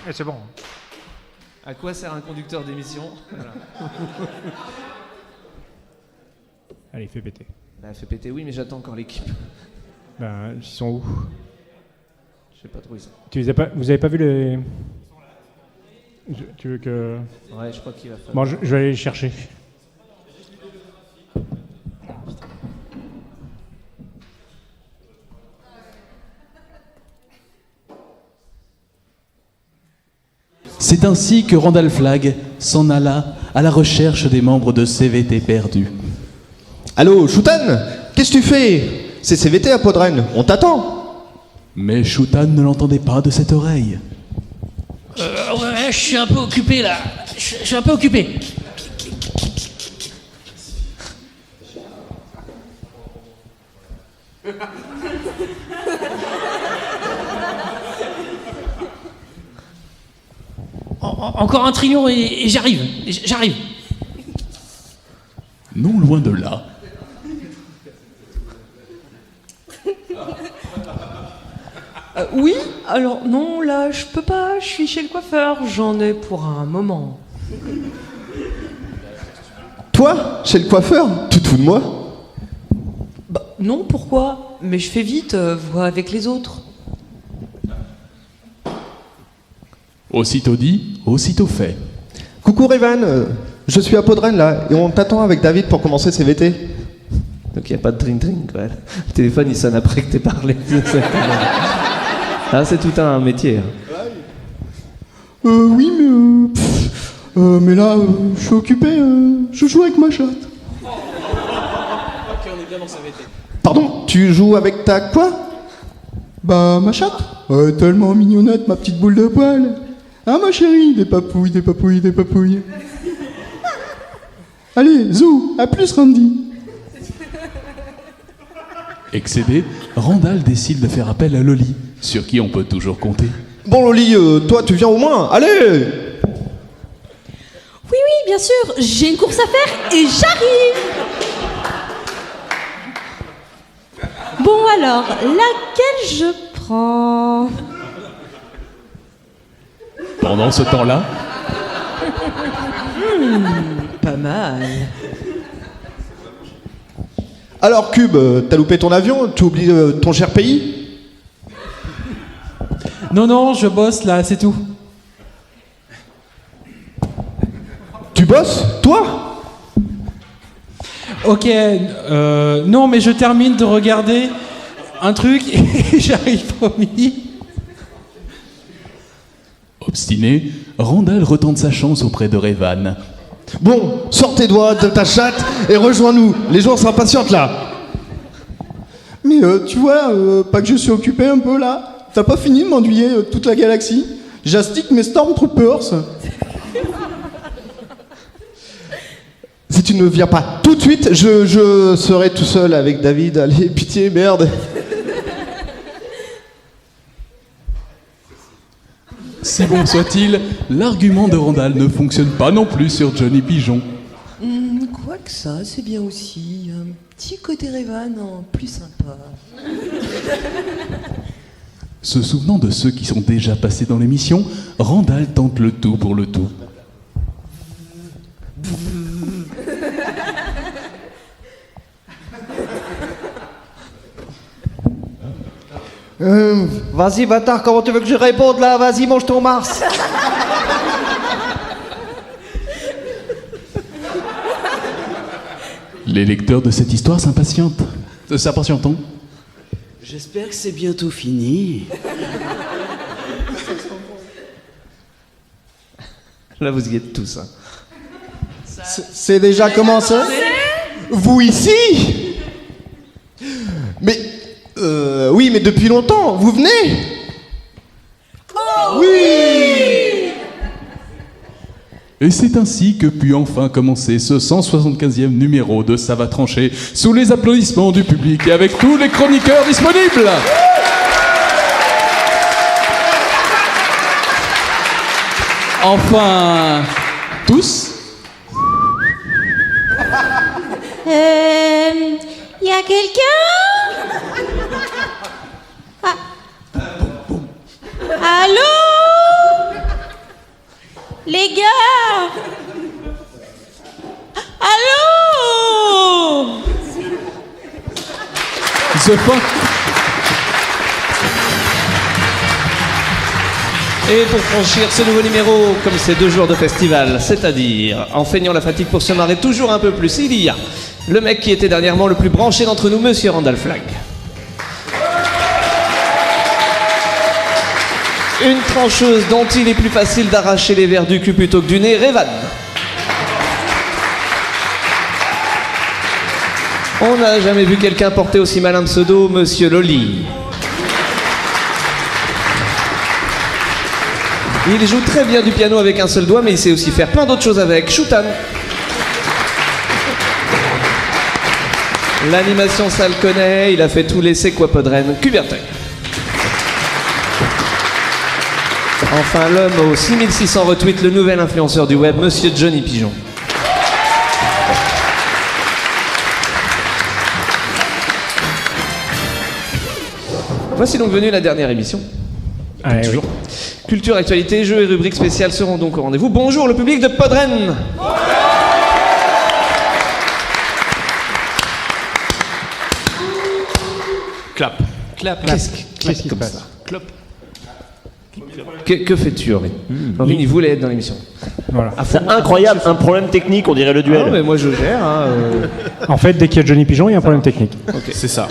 Et c'est bon. À quoi sert un conducteur d'émission? Voilà. Allez, fais péter. Bah, fait péter, oui, mais j'attends encore l'équipe. Ben, ils sont où? Je sais pas trop où ils sont. Vous avez pas vu les... Tu veux que... Ouais, je crois qu'il va falloir... Bon, je vais aller les chercher. C'est ainsi que Randall Flagg s'en alla à la recherche des membres de CVT perdus. Allô, Shoutan, qu'est-ce que tu fais? C'est CVT à Podren, on t'attend. Mais Shoutan ne l'entendait pas de cette oreille. Ouais, je suis un peu occupé là. Je suis un peu occupé. Encore un trio et j'arrive. J'arrive. Non loin de là, Oui, alors non, là, je peux pas, je suis chez le coiffeur, j'en ai pour un moment. Toi, chez le coiffeur, tu te fous de moi? Bah, non, pourquoi? Mais je fais vite, vois avec les autres. aussitôt dit, aussitôt fait. Coucou Revan, je suis à Podren là, et on t'attend avec David pour commencer CVT. Donc il n'y a pas de drink, quoi. Le téléphone, il sonne après que t'aies parlé. Ah, c'est tout un métier. Oui, mais là, je suis occupé, je joue avec ma chatte. Ok, on est bien dans CVT. Pardon, tu joues avec ta quoi? Bah, ma chatte. Tellement mignonnette, ma petite boule de poil. Ah, ma chérie, des papouilles, des papouilles, des papouilles. Allez, zou, à plus, Randy. Excédé, Randall décide de faire appel à Loli, sur qui on peut toujours compter. Bon Loli, toi tu viens au moins, allez! Oui, bien sûr, j'ai une course à faire et j'arrive. Bon alors, laquelle je prends? Pendant ce temps-là, Pas mal. Alors Cube, t'as loupé ton avion? Tu oublies ton cher pays? Non, je bosse là, c'est tout. Tu bosses? Toi? Ok, non, mais je termine de regarder un truc et j'arrive, promis. obstiné, Randall retente sa chance auprès de Revan. Bon, sors tes doigts de ta chatte et rejoins-nous. Les gens s'impatientent là. Mais tu vois, pas que je suis occupé un peu là. T'as pas fini de m'enduyer toute la galaxie? J'astique mes Stormtroopers. Si tu ne viens pas tout de suite, je serai tout seul avec David. Allez, pitié, merde. Si bon soit-il, l'argument de Randall ne fonctionne pas non plus sur Johnny Pigeon. Quoi que ça, c'est bien aussi. Un petit côté Revan, plus sympa. Se souvenant de ceux qui sont déjà passés dans l'émission, Randall tente le tout pour le tout. Vas-y, bâtard, comment tu veux que je réponde là? Vas-y, mange ton Mars. Les lecteurs de cette histoire s'impatientent. S'impatientent-on? J'espère que c'est bientôt fini. Là, vous y êtes tous. Hein. C'est déjà commencé? Vous ici? Mais... oui, mais depuis longtemps, vous venez? Oui! Et c'est ainsi que put enfin commencer ce 175e numéro de Ça va trancher, sous les applaudissements du public et avec tous les chroniqueurs disponibles. Enfin, tous. Y a quelqu'un? Allô? Les gars? Allô? The Funk. Et pour franchir ce nouveau numéro, comme ces 2 jours de festival, c'est-à-dire en feignant la fatigue pour se marrer toujours un peu plus, il y a le mec qui était dernièrement le plus branché d'entre nous, Monsieur Randall Flagg. Une trancheuse dont il est plus facile d'arracher les vers du cul plutôt que du nez, Revan. On n'a jamais vu quelqu'un porter aussi mal un pseudo, Monsieur Loli. Il joue très bien du piano avec un seul doigt, mais il sait aussi faire plein d'autres choses avec. Choutan. L'animation, ça le connaît, il a fait tous les C'est quoi Podren, Cubertin. Enfin, l'homme aux 6600 retweets, le nouvel influenceur du web, Monsieur Johnny Pigeon. Voici donc venue la dernière émission. Ah, Toujours. Culture, actualité, jeux et rubriques spéciales seront donc au rendez-vous. Bonjour le public de Podren. Clap. Clap. Qu'est-ce qui se passe passe? Clop. Que fais-tu, Aurine Aurine, il voulait être dans l'émission. Voilà. C'est incroyable, un problème technique, on dirait le duel. Ah, mais moi je gère. En fait, dès qu'il y a Johnny Pigeon, il y a un problème technique. C'est ça.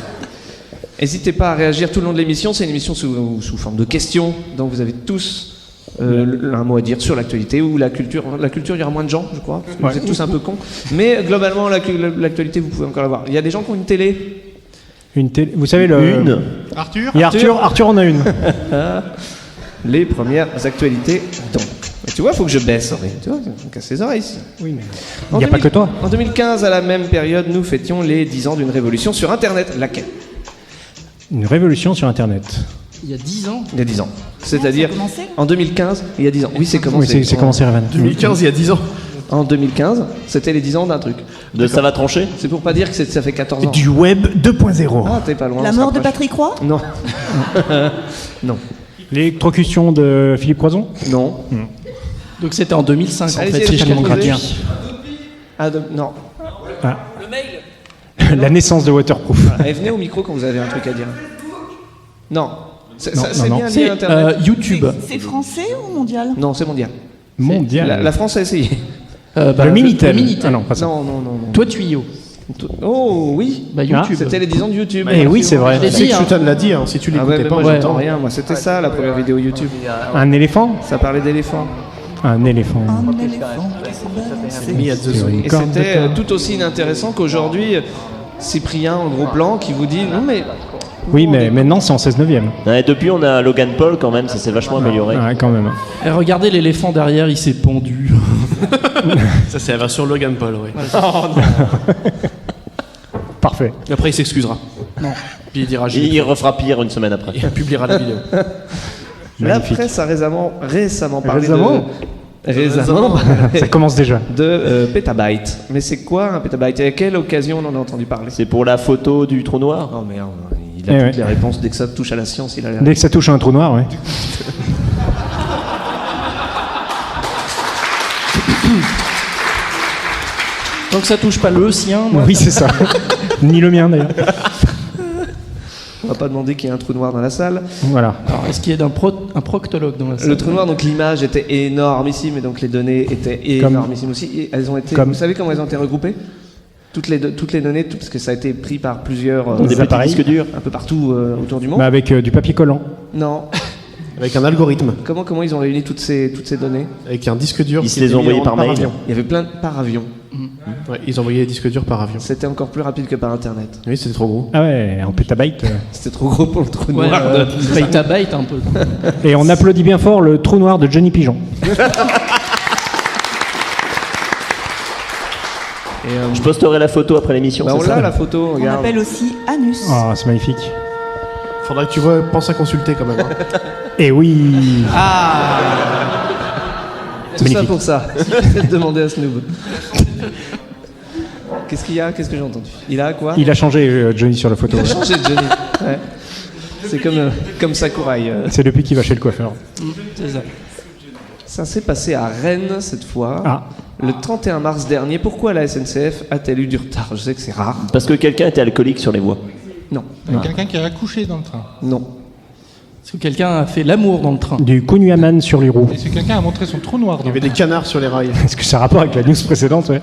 N'hésitez pas à réagir tout le long de l'émission. C'est une émission sous forme de questions, donc vous avez tous un mot à dire sur l'actualité ou la culture. La culture, il y aura moins de gens, je crois, parce que Ouais. vous êtes tous un peu cons. Mais globalement, l'actualité, vous pouvez encore l'avoir. Il y a des gens qui ont une télé. Une télé. Vous savez le. Une. Arthur Il y a Arthur en a une. Les premières actualités, donc. Et tu vois, il faut que je baisse, Aurine. Tu vois, on casse les oreilles ici. Oui, mais. Il n'y a pas que toi. En 2015, à la même période, nous fêtions les 10 ans d'une révolution sur Internet. Laquelle? Une révolution sur Internet. Il y a 10 ans. Il y a 10 ans. C'est-à-dire, commencé en 2015, il y a 10 ans. Oui, c'est Oui, commencé. c'est commencé, Revan. 2015, il y a 10 ans. En 2015, c'était les 10 ans d'un truc. De Ça va trancher. C'est pour pas dire que ça fait 14 ans. Du web 2.0. Ah, t'es pas loin. La on se mort de rapproche. Patrick Roy? Non. Non. L'électrocution de Philippe Croison. Non. Donc c'était en 2005 en Allez, fait, c'est si je tellement comprends posé. bien. Ah, non. Ah. La naissance de Waterproof. Allez, venez au micro quand vous avez un truc à dire. Non. C'est Non, c'est non, bien non. lié à Internet. YouTube. C'est français ou mondial? Non, c'est mondial. Mondial. La France a essayé. Le Minitel. Le Minitel. Ah non, pas ça. Non, non, non, non. Toi tuyau. Oh, oui. Bah YouTube. C'était les 10 ans de YouTube. Eh oui, c'est vrai. Je l'ai C'est dit, que hein. Chutan l'a dit, hein, si tu Ah ouais, l'écoutais mais pas, moi on j'entends l'entend. rien. Moi, c'était ça la première vidéo YouTube. Un éléphant. Ça parlait d'éléphants. Un éléphant. Mis à The Zone. Et c'était tout aussi inintéressant qu'aujourd'hui, Cyprien en gros plan qui vous dit non mais. Oui, mais maintenant c'est en 16 neuvième. Ouais, depuis, on a Logan Paul quand même, ça s'est vachement amélioré. Ouais, quand même. Et regardez l'éléphant derrière, il s'est pendu. Ça, c'est la version Logan Paul, oui. Parfait. Après, il s'excusera. Non. Puis il dira Il refera pire une semaine après. Il publiera la vidéo. La Magnifique. presse a récemment parlé Récemment Ça commence déjà. de pétabyte. Mais c'est quoi un pétabyte et à quelle occasion on en a entendu parler? C'est pour la photo du trou noir. Oh merde, il a Eh toutes ouais. les réponses dès que ça touche à la science, il a les Dès que ça touche à un trou noir, ouais. Donc ça touche pas le sien, moi. Oui, c'est ça. Ni le mien d'ailleurs. On va pas demander qu'il y ait un trou noir dans la salle. Voilà. Alors, est-ce qu'il y a un proctologue dans la salle? Le trou noir, donc l'image était énormissime et donc les données étaient énormissimes aussi. Et elles ont été. Comme- Vous savez comment elles ont été regroupées? Toutes les données, parce que ça a été pris par plusieurs Des petits appareils. disques durs. un peu partout autour du monde. Bah, avec du papier collant. Non. Avec un algorithme. Comment ils ont réuni toutes ces données? Avec un disque dur. Ils qui se les était ont mis envoyés en- par mail. avion. Il y avait plein de par avion. Ouais, ils envoyaient les disques durs par avion. C'était encore plus rapide que par internet. Oui, c'était trop gros. Ah ouais, en pétabyte. C'était trop gros pour le trou Ouais, noir. petabyte un peu. Et on applaudit bien fort le trou noir de Johnny Pigeon. Je posterai la photo après l'émission. Bah, on c'est ça l'a la photo, On regarde. appelle aussi anus. Ah, c'est magnifique. Faudra que tu penses à consulter quand même. Hein. Et oui. Tout Magnifique. ça pour ça. Demander à Snoob. Qu'est-ce qu'il y a? Qu'est-ce que j'ai entendu? Il a quoi? Il a changé Johnny sur la photo. Il a changé de Johnny. Ouais. C'est comme Sakurai. C'est depuis qu'il va chez le coiffeur. C'est ça. Ça s'est passé à Rennes cette fois. Ah. Le 31 mars dernier. Pourquoi la SNCF a-t-elle eu du retard? Je sais que c'est rare. Parce que quelqu'un était alcoolique sur les voies. Non. Quelqu'un qui a accouché dans le train. Non. Parce que quelqu'un a fait l'amour dans le train. Du Kunuaman sur les roues. Est-ce que quelqu'un a montré son trou noir Il y avait des canards sur les rails. Est-ce que ça a rapport avec la news précédente? Ouais.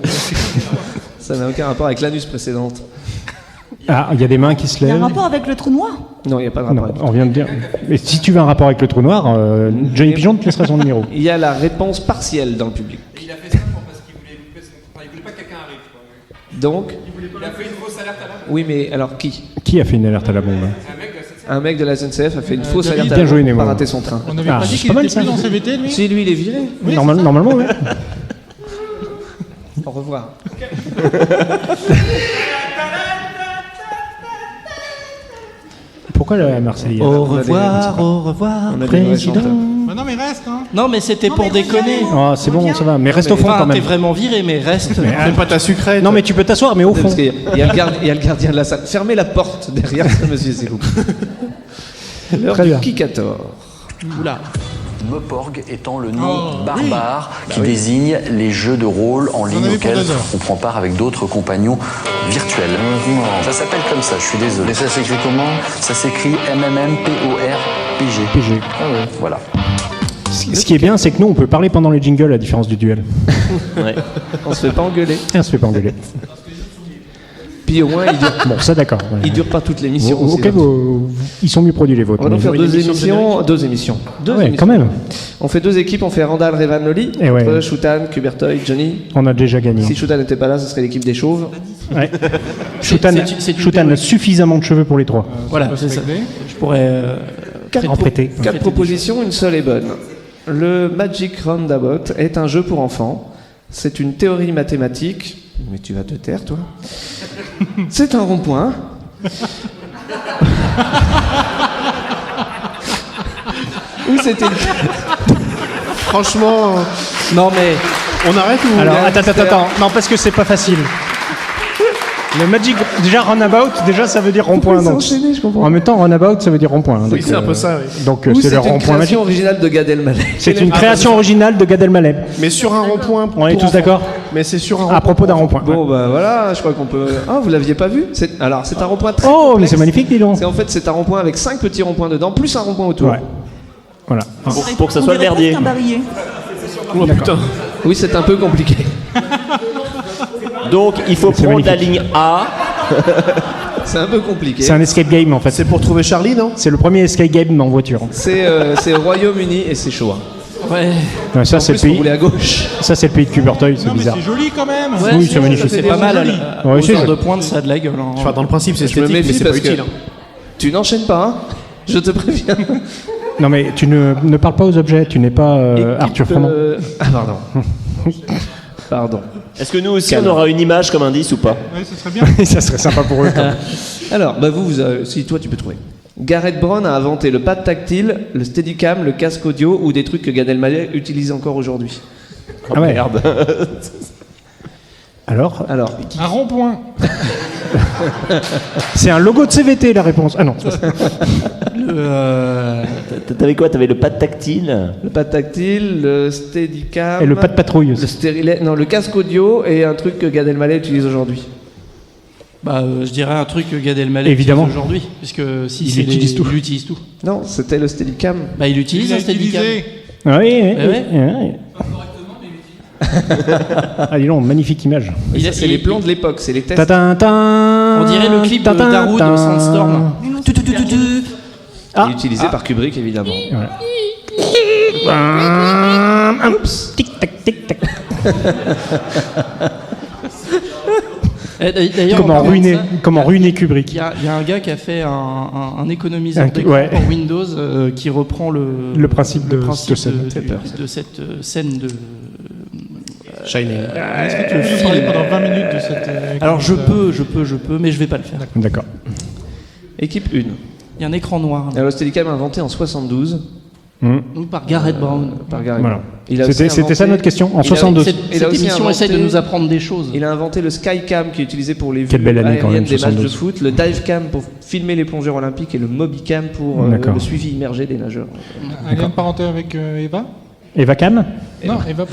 Ça n'a aucun rapport avec l'anus précédente. Ah, il y a des mains qui se Il y a lèvent. un rapport avec le trou noir? Non, il n'y a pas de rapport Non, avec on vient de dire. Mais si tu veux un rapport avec le trou noir, Johnny Pigeon te laissera son numéro. Il y a la réponse partielle dans le public. Il a fait ça parce qu'il voulait pas que quelqu'un arrive. Donc, Il a fait une fausse alerte à la oui, mais alors qui? Qui a fait une alerte à la bombe? Un mec de la SNCF a fait une fausse alerte à bien la joué, bombe Nemo. pour rater son train. On avait Ah, pas dit c'est qu'il pas mal, était ça. plus dans CVT, lui. Si lui, il est viré. Normalement, ouais. Au revoir. Pourquoi la Marseillaise? Au revoir, au revoir, On a des vrais président. chanteurs. Bah non, mais reste, hein. Non, mais c'était pour déconner. Oh, c'est bon, ça va. Mais reste au fond Enfin, quand t'es même. vraiment viré, mais reste. Même pas ta sucrète. Non, mais tu peux t'asseoir, mais au fond. Parce qu'il y a le gardien de la salle. Fermez la porte derrière ce monsieur, s'il vous plaît. L'heure Très du bien. Kikator. Oula. Meporg étant le nom barbare qui désigne les jeux de rôle en ligne avez pour auxquels 2 heures. on prend part avec d'autres compagnons virtuels. Ça s'appelle comme ça, je suis désolé. Et ça s'écrit comment? Ça s'écrit MMMPORPG. PG. Voilà. Ce qui est bien, c'est que nous, on peut parler pendant les jingles, à la différence du duel. Ouais. On se fait pas engueuler. Et on se fait pas engueuler. Puis au moins, Bon, ça d'accord. Ouais. il dure pas toute l'émission. Ok, aussi, donc. ils sont mieux produits les vôtres. On va donc mais- faire deux émissions. Deux émissions. Ouais, quand même. On fait deux équipes. On fait Randall, Revan, Loli. Eh ouais. Entre Shutan, Kubertoy, Johnny. On a déjà gagné. Si Shutan n'était pas là, ce serait l'équipe des chauves. Ouais. Shutan c'est une Shutan a théorie. suffisamment de cheveux pour les trois. Voilà, c'est ça. Je pourrais. En prêter. Quatre propositions, une seule est bonne. Le Magic Roundabout est un jeu pour enfants. C'est une théorie mathématique. Mais tu vas te taire, toi. C'est un rond-point. Ou c'était. Franchement, Non, mais. on arrête ou Alors, attends. Non, parce que c'est pas facile. Le Magic, déjà runabout, déjà ça veut dire rond-point. Pourquoi Donc, s'enchaîner, je comprends en même temps, runabout, ça veut dire rond-point. Oui, Donc, c'est un peu ça, oui. Donc Ou c'est le une rond-point magique. création originale de Gad Elmaleh. C'est une création originale de Gad Elmaleh. Mais sur un rond-point. On est pour tous enfants. d'accord? Mais c'est sur un rond-point. À propos d'un rond-point. Bon, bah voilà, je crois qu'on peut. Ah, vous l'aviez pas vu? Alors, c'est un rond-point très. Oh, mais complexe. c'est magnifique, dis donc. En fait, c'est un rond-point avec 5 petits ronds-points dedans, plus un rond-point autour. Ouais. Voilà. Pour que ça soit le merdier. Un barillet. Oh putain. Oui, c'est un peu compliqué. Donc il faut C'est prendre la magnifique. ligne A. C'est un peu compliqué. C'est un escape game en fait. C'est pour trouver Charlie, non? C'est le premier escape game en voiture. C'est au Royaume-Uni et c'est chaud. Hein. Ouais. Ouais, ça En c'est le plus, faut pays. rouler à gauche. Ça c'est le pays de Kubertoy, c'est Non, mais bizarre. c'est joli quand même. Ouais, Oui, c'est magnifique. C'est pas mal. Ouais, Aux c'est heures ça. de pointe, ça a de la gueule. hein. Enfin, dans le principe, c'est Je me esthétique, mais méfie c'est pas parce que utile. hein. tu n'enchaînes pas, hein. Je te préviens. Non mais tu ne parles pas aux objets, tu n'es pas Équipe, Arthur Froment. Ah, pardon. Pardon. Est-ce que nous aussi on aura une image comme indice ou pas? Ouais, ce serait bien. Ça serait sympa pour eux. quand même. Alors, bah si toi tu peux trouver. Gareth Brown a inventé le pad tactile, le steadicam, le casque audio ou des trucs que Gad Elmaleh utilise encore aujourd'hui. Ah ouais. Merde. Alors, Un rond-point. c'est un logo de CVT la réponse. Ah non. c'est pas ça. T'avais quoi? T'avais le pad tactile. Le pad tactile, le steadicam. Et le pas de patrouille Le aussi. stérilet, non, le casque audio et un truc que Gad Elmaleh utilise aujourd'hui. Bah, je dirais un truc que Gad Elmaleh Évidemment. utilise aujourd'hui, puisque si Il c'est utilise tout. il utilise tout. Non, c'était le steadicam. Bah, il utilise Il a un steadicam. utilisé. Ah oui, oui, Eh ouais. oui. Ah dis donc, magnifique image. Et ça, c'est les plans de l'époque, c'est les tests. Ta-ta-ta. On dirait le clip de Ta-ta-ta. Darude de Sandstorm. Ah. Utilisé par Kubrick, évidemment. Oups. Tic tac tic tac. D'ailleurs, en Comment parlant de ruiner, ça, comment ruiner Kubrick. Il y a un gars qui a fait un économiseur Un- d'écran ouais. pour Windows qui reprend Le principe de cette scène. de cette scène Shining. Est-ce que tu veux nous parler pendant 20 minutes de cette... Alors je peux, mais je vais pas le faire. D'accord. Équipe 1. Il y a un écran noir. là. Alors, le Steadicam inventé en 72 Donc par Garrett Brown. par Gary Voilà. Brown. Il a aussi C'était inventé- ça notre question, en il a- 62. Cette, Il a cette aussi émission inventé- essaie de nous apprendre des choses. Il a inventé le Skycam qui est utilisé pour les Quelle vues belle année quand aériennes même, des matchs de 72. foot, le Divecam pour filmer les plongeurs olympiques et le Mobicam pour D'accord. le suivi immergé des nageurs. Un lien de parenté avec Eva Eva Cam? Non, Eva.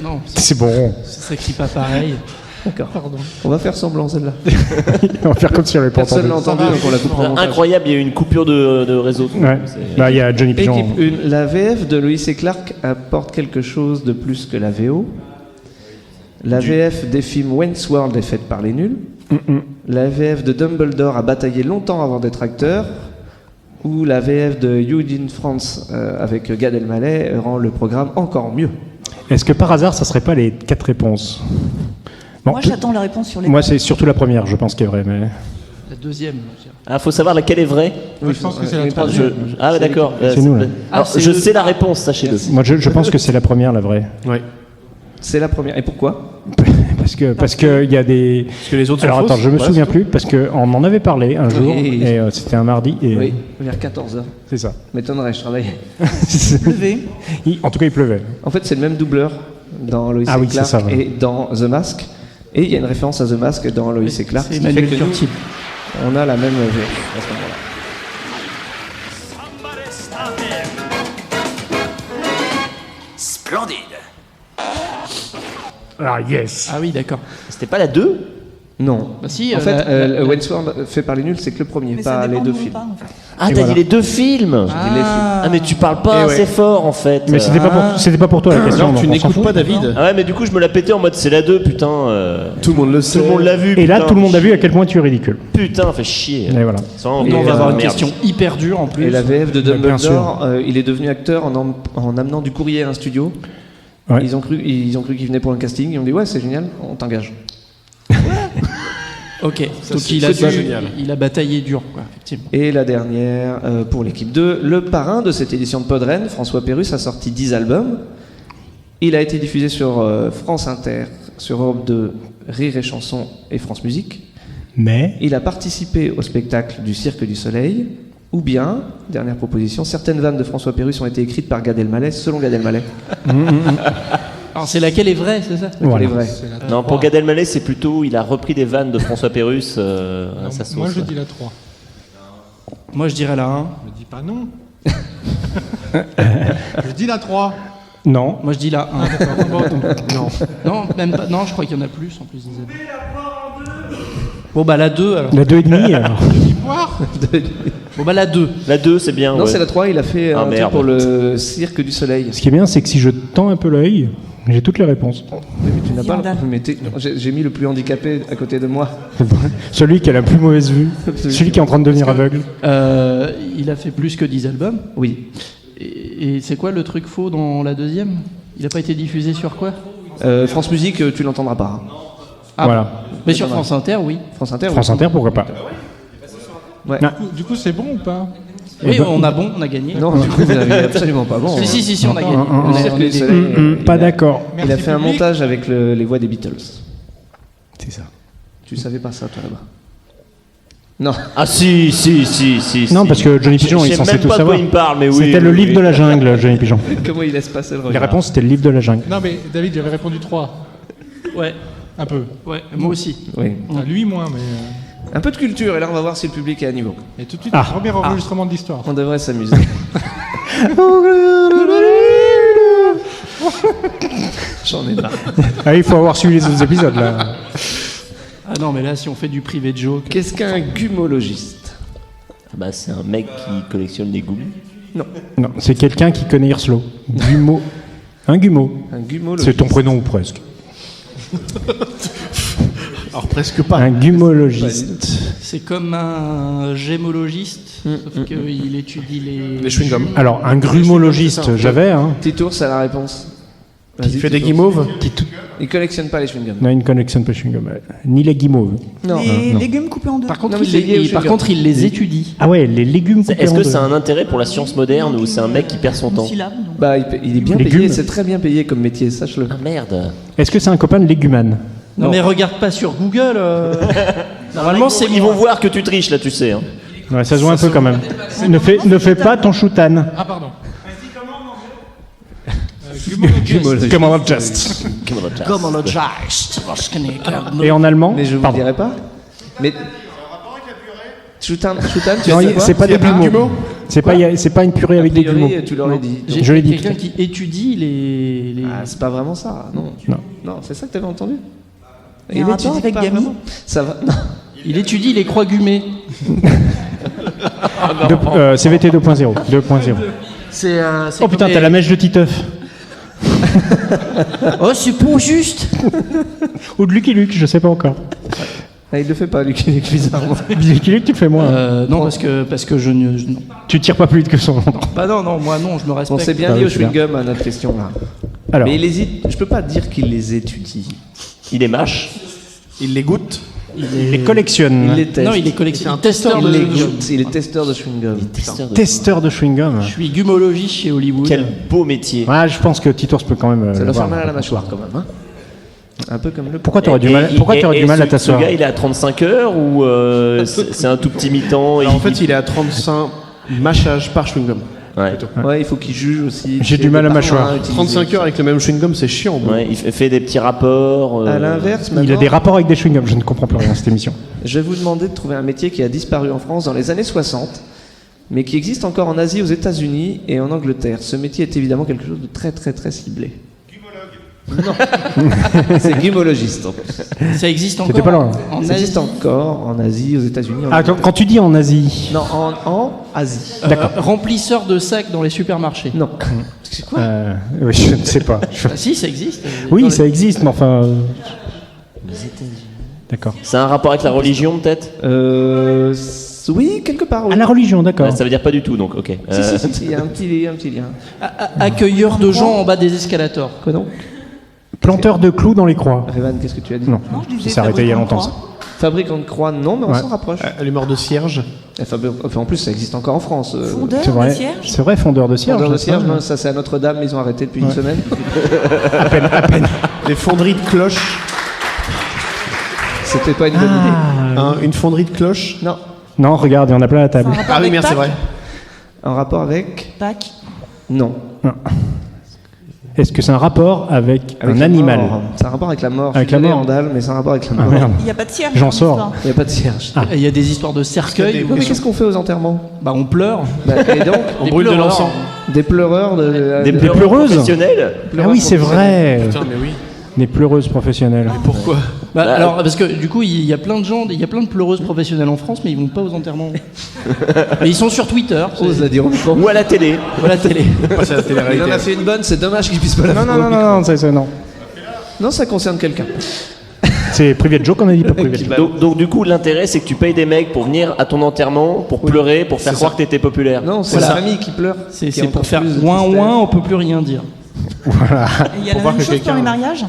Non, C'est bon. ça s'écrit pas pareil. D'accord. Pardon. On va faire semblant celle-là. On va faire comme si on l'avait pas Personne entendu. l'a entendu donc on la coupera en montage. Incroyable, il y a eu une coupure de réseau. Ouais. Bah, il y a Johnny Pigeon. Équipe 1, la VF de Lewis et Clark apporte quelque chose de plus que la VO. La VF des films Wayne's World est faite par les nuls. La VF de Dumbledore a bataillé longtemps avant d'être acteur. Ou la VF de Eugene France avec Gad Elmaleh rend le programme encore mieux. Est-ce que par hasard, ça serait pas les 4 réponses? Bon, Moi, j'attends la réponse sur les. moi, c'est surtout la première, je pense, qui est vraie. Mais... La deuxième. je dirais. Ah, faut savoir laquelle est vraie. Moi, je pense que c'est la mais pas- troisième. Ah, ouais, d'accord. C'est nous, là. Alors, c'est je le- sais la réponse, sachez-le. Moi, je pense que c'est la première, la vraie. C'est la première. Et pourquoi? Parce que il y a des. Parce que les autres Alors sont attends, fausses. je me Voilà, souviens c'est plus parce que on en avait parlé un jour Oui. et c'était un mardi et Oui, vers 14h. c'est ça. M'étonnerait, je travaillais. Levé. En tout cas, il pleuvait. En fait, c'est le même doubleur dans Lois Ah et oui, c'est Clark ça, ouais. et dans The Mask. Et il y a une référence à The Mask dans Lois et Clark. C'est ce qui fait Emmanuel que nous, Curtil. on a la même VF à ce moment-là. Splendide. Ah yes. Ah oui, d'accord. C'était pas la 2 Non. Bah si, En fait, la- Wayne's World fait par les nuls, c'est que le premier, Mais ça pas les dépend deux d'où on films. parle, en fait. Ah, Et t'as voilà. dit les 2 films Ah, mais tu parles pas assez fort en fait. Mais c'était pas pour toi la question. Non, donc tu on s'en n'écoutes fout. pas David. Ah ouais, mais du coup, je me la pétais en mode c'est la 2, putain. Tout le monde le sait. Tout le monde l'a vu. Et là, putain. tout le monde a vu à quel point tu es ridicule. Putain, fait chier. Et voilà. C'est vraiment- on Et va avoir une merde. question hyper dure en plus. Et la VF de Bah, bien Dumbledore, il est devenu acteur en amenant du courrier à un studio. Ouais. Ils ont cru qu'il venait pour un casting. Ils ont dit ouais, c'est génial, on t'engage. Ok, donc c'est- il a, c'est pas dû- génial. il a bataillé dur, quoi, effectivement. Et la dernière pour l'équipe 2, le parrain de cette édition de Podren, François Pérusse, a sorti 10 albums. Il a été diffusé sur France Inter, sur Europe 2, Rire et Chanson et France Musique. Mais Il a participé au spectacle du Cirque du Soleil. Ou bien, dernière proposition, certaines vannes de François Pérusse ont été écrites par Gad Elmaleh, selon Gad Elmaleh. Alors c'est laquelle est vraie, c'est ça voilà. C'est vrai. Non, pour Gad Elmaleh, c'est plutôt il a repris des vannes de François Pérusse à Non, sa sauce. moi, je dis la 3. Moi je dirais la 1. Je dis pas non. Je dis la 3. non. Moi je dis la 1. Non. Non, même pas. Non, je crois qu'il y en a plus en plus des albums. Bon bah la 2 alors. La 2,5 alors. Bon bah la 2. La 2, c'est bien. Non, ouais. c'est la 3, il a fait Ah, un truc merde. pour le Cirque du Soleil. Ce qui est bien, c'est que si je tends un peu l'œil, j'ai toutes les réponses. Mais tu n'as pas. Viandal. Mais j'ai mis le plus handicapé à côté de moi. Celui qui a la plus mauvaise vue, celui qui est en train de devenir aveugle. Il a fait plus que 10 albums. Oui. Et c'est quoi le truc faux dans la deuxième? Il a pas été diffusé sur quoi? France Musique, tu l'entendras pas. hein. Ah, Voilà. mais sur France Inter, oui. France Inter. France oui. Inter, pourquoi pas. Ouais. Non. Du coup, c'est bon ou pas Oui, on a gagné. Non, du coup, vous n'avez absolument pas bon. Si, on a gagné. Le Cirque du est- Soleil. Pas d'accord. Il a fait un montage avec les voix des Beatles. C'est ça. Tu savais pas ça, toi, là-bas? Non. Ah si. Non, parce que Johnny Pigeon, il est Je sais censé même tout pas de savoir. quoi il me parle, mais oui. C'était le oui, livre oui. de la jungle, Johnny Pigeon. Comment il laisse passer le Les regard? réponses, c'était le livre de la jungle. Non, mais David, j'avais répondu 3. Ouais, Un peu. ouais, moi aussi. Oui. Ah, lui, moins, mais. Un peu de culture, et là, on va voir si le public est à niveau. Et tout de suite, Ah. le premier enregistrement de l'histoire. On devrait s'amuser. J'en ai marre. Ah, il faut avoir suivi les autres épisodes là. Ah non, mais là, si on fait du privé de joke. Qu'est-ce qu'un gumologiste? Ah bah, c'est un mec qui collectionne des goûts. Non, c'est quelqu'un qui connaît Hirslo. Gumo. Un gumo. Un gumologiste. C'est ton prénom ou presque. Alors presque pas. Un gumologiste. C'est comme un gémologiste, sauf qu'il étudie les chewing-gums. Alors, un grumologiste, j'avais, hein. Petit ours à la réponse. Qui fait des guimauves. Il collectionne pas les chewing-gums. Non, il ne collectionne pas les chewing-gums. Ni les guimauves. Non. Les non. légumes coupés en deux. Par contre, Non, mais c'est lié au par sugar. contre, il les étudie. Ah ouais, les légumes coupés Est-ce en que deux. ça a un intérêt pour la science moderne ou c'est un mec qui perd son temps? Syllabes, donc. Bah, il est bien Légumes. payé, c'est très bien payé comme métier, sache-le. Ah merde. Est-ce que c'est un copain de légumane? Non, mais regarde pas sur Google. Normalement, c'est Ils vont voir que tu triches là, tu sais. Hein. Ouais, ça se voit un peu quand même. Ne fais pas ton choutan. Ah, pardon. Gumologist. Gumologist. Et en allemand? Mais je vous le Pardon. dirai pas. Mais. Choutan, tu Non, sais quoi c'est pas des guimauves. C'est pas une purée avec des A priori, guimauves. tu l'aurais dit. J'ai Je l'ai dit. quelqu'un qui étudie les... Ah, c'est pas vraiment ça, non. Non. Non, c'est ça que t'avais entendu. Il y a un rapport étudie avec pas Gamy vraiment. Ça va. Non. Il étudie les croix gumées. CVT 2.0. 2.0. C'est Oh putain, t'as la mèche de Titeuf. Oh, c'est pas juste. Ou de Lucky Luke, je sais pas encore. Ah, il le fait pas, Lucky Luke, bizarrement. Lucky Luke, tu le fais moins. Non, parce que je ne... non. Tu tires pas plus vite que son nom. Bah non, moi non, je me respecte. Bon, c'est bien Ah lié oui, au c'est bien. chewing-gum à notre question là. Alors, Mais il hésite. Je peux pas dire qu'il les étudie. Il est mâche. Il les goûte. il les collectionne. Il les teste. Non, il est collectionneur. Testeur Il de... les goûte. Il est testeur de chewing-gum. Testeur de chewing-gum. Je suis gumologiste chez Hollywood. Quel beau métier. Ouais, je pense que Titours peut quand même. Ça doit faire l'avoir. mal à la mâchoire quand même. Hein. Un peu comme le. Pourquoi t'aurais du mal, à t'asseoir? Ce gars, il est à 35 heures ou c'est un tout petit mi-temps? Alors, en fait, il est à 35 mâchages par chewing-gum. Ouais. Ouais, il faut qu'il juge aussi. J'ai du mal à mâchoire. 35 heures avec le même chewing-gum, c'est chiant. Bon. Ouais, il fait des petits rapports. À l'inverse, Il a maintenant, des rapports avec des chewing-gums, je ne comprends plus rien à cette émission. je vais vous demander de trouver un métier qui a disparu en France dans les années 60, mais qui existe encore en Asie, aux États-Unis et en Angleterre. Ce métier est évidemment quelque chose de très très très ciblé. Non, c'est gumologiste en plus. Ça existe encore C'était pas loin. en Ça existe Asie. encore en Asie, aux États-Unis. En Ah, quand tu dis en Asie. Non, en Asie. D'accord. Remplisseur de sacs dans les supermarchés. Non. C'est quoi Oui, je ne sais pas. Ah, si, ça existe. Oui, ça existe, mais enfin. D'accord. C'est un rapport avec la religion peut-être? Oui, quelque part. Oui. À la religion, d'accord. Ça veut dire pas du tout donc, ok. Si, il y a un petit lien. Accueilleur de gens en bas des escalators. Quoi donc? Planteur de clous dans les croix. Révan, qu'est-ce que tu as dit? Non, Non, je disais ça s'est arrêté il y a fabricant longtemps. de Ça. Fabricant de croix, non, mais on Ouais. s'en rapproche. Allumeur de cierge. Enfin, en plus, ça existe encore en France. Fondeur C'est de vrai. cierge. C'est vrai, fondeur de cierge. Fondeur de ça. cierge, non, ça c'est à Notre-Dame, ils ont arrêté depuis une semaine. À peine. Des fonderies de cloches. C'était pas une bonne idée. Une fonderie de cloches. Non, Non, regarde, il y en a plein à la table. C'est un rapport Ah oui, avec merde, c'est Pâques vrai. en rapport avec. Pâques. Non. Est-ce que c'est un rapport avec un la animal? mort. C'est un rapport avec la mort. Avec Je suis la désolé, mort. Andal, mais c'est un rapport avec la Ah mort. merde. Il n'y a pas de cierge. J'en dans sors. l'histoire. Il n'y a pas de cierge. Il y a des histoires de cercueils. Oui, mais qu'est-ce qu'on fait aux enterrements? Bah, on pleure. Bah, et donc, Des brûle de pleureurs. l'encens. des pleureurs de. Des de- pleureuses pleureuses professionnelles? Ah oui, c'est vrai. Putain, mais oui. Des pleureuses professionnelles. Pourquoi? Bah, alors, parce que du coup, il y a plein de gens, il y a plein de pleureuses professionnelles en France, mais ils vont pas aux enterrements. Et ils sont sur Twitter. Ose la dire au micro. Ou à la télé? Ou à la télé. C'est la Il en télé-réalité. a fait une bonne, c'est dommage qu'il puisse pas la Non, faire non, au non, micro. non, non, non. Non, ça concerne quelqu'un. C'est privé de joke, on a dit pas privé de joke. Donc du coup, l'intérêt, c'est que tu payes des mecs pour venir à ton enterrement, pour pleurer, pour faire croire que t'étais populaire. Non, c'est Voilà. la famille qui pleure. C'est Qui a pour encore faire plus de ouin tristesse. ouin, on peut plus rien dire. Et il y a la même chose pour les mariages.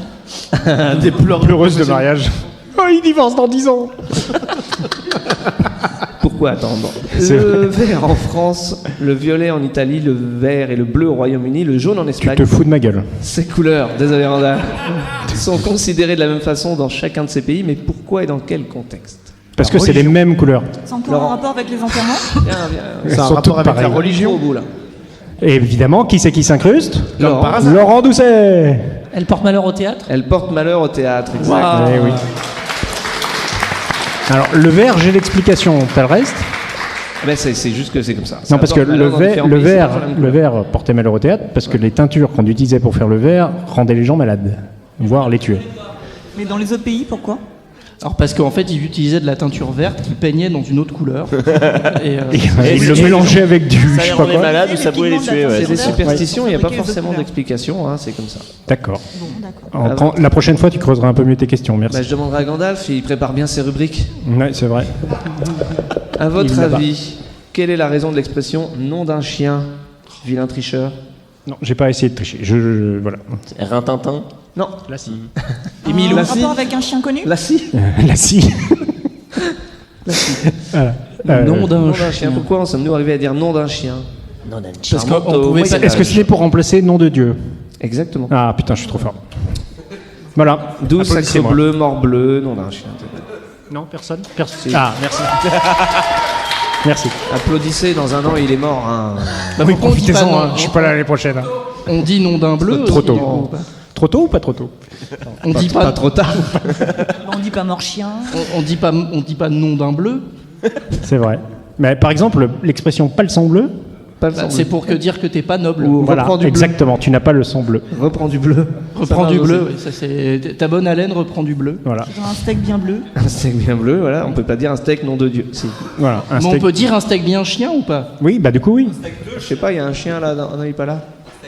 Des Pleureuse de mariage. Oh, il divorce dans 10 ans. Pourquoi attendre? C'est Le vert en France, le violet en Italie, le vert et le bleu au Royaume-Uni, le jaune en Tu Espagne. te fous de ma gueule. Ces couleurs, désolé Randa, sont considérées de la même façon dans chacun de ces pays, mais pourquoi et dans quel contexte? Parce que c'est les mêmes couleurs. C'est encore Laurent. un rapport avec les enterrements. Viens. C'est un sont rapport toutes avec la pareilles. religion. Au bout là. Et évidemment, qui c'est qui s'incruste? Laurent. par hasard. Laurent Doucet. Elle porte malheur au théâtre. Elle porte malheur au théâtre, exact. Eh oui. Alors, le vert, j'ai l'explication. T'as le reste? Ben, c'est juste que c'est comme ça. Non, Ça parce que porte le malheur dans différents pays, c'est pas la même le couleur. vert portait malheur au théâtre parce que les teintures qu'on utilisait pour faire le vert rendaient les gens malades, voire les tuaient. Mais dans les autres pays, pourquoi? Alors parce qu'en fait, ils utilisaient de la teinture verte qu'ils peignaient dans une autre couleur. Et, Et ils le mélangeaient avec du Ça je les sais pas rendait quoi. malades ou ça pouvait les tuer, ouais. C'est des superstitions, il n'y a pas Fabriquer les forcément couleurs. d'explication, hein, c'est comme ça. D'accord. Bon, d'accord. La prochaine fois, tu creuseras un peu mieux tes questions. Merci. Bah, je demanderai à Gandalf, il prépare bien ses rubriques. Ouais, c'est vrai. À votre Il l'a pas. avis, quelle est la raison de l'expression nom d'un chien, vilain tricheur? Non, j'ai pas essayé de tricher. Voilà. Rintintin. Non. Là, si. En Emile, rapport avec un chien connu? Là, si. Là, si. Voilà. nom d'un Nom chien. d'un chien. Pourquoi en sommes-nous arrivés à dire nom d'un chien? Non, d'un Parce qu'on Remonte au pouvait pas. Moyen Est-ce que Âge. c'était pour remplacer nom de Dieu? Exactement. Ah putain, je suis trop fort. Voilà. 12 sacre Applaudissez-moi. bleu, mort bleu, nom d'un chien. Non, personne. Ah, merci. Merci. Applaudissez, dans un an il est mort. Hein. Bah, Oui, pourquoi on dit pas profitez-en, nom- hein, je suis pas là l'année prochaine. hein. On dit nom d'un bleu. Trop aussi, tôt. du coup, ou pas Trop tôt ou pas trop tôt? On dit pas trop tard. On dit pas mort chien. On dit pas nom d'un bleu. C'est vrai. Mais par exemple, l'expression pas le sang bleu, Pas le Bah, sang c'est bleu. pour que dire que t'es pas noble. Ou voilà, reprends du bleu. exactement, tu n'as pas le sang bleu. Reprends du bleu. Reprends Ça du marche bleu. aussi. Oui, ça c'est ta bonne haleine reprend du bleu. Voilà. Dans un steak bien bleu. Un steak bien bleu, voilà. On peut pas dire un steak nom de Dieu. Si. Voilà, un Mais on steak. peut dire un steak bien chien ou pas? Oui, bah du coup oui. Je sais pas, il y a un chien là. Non, il est pas là.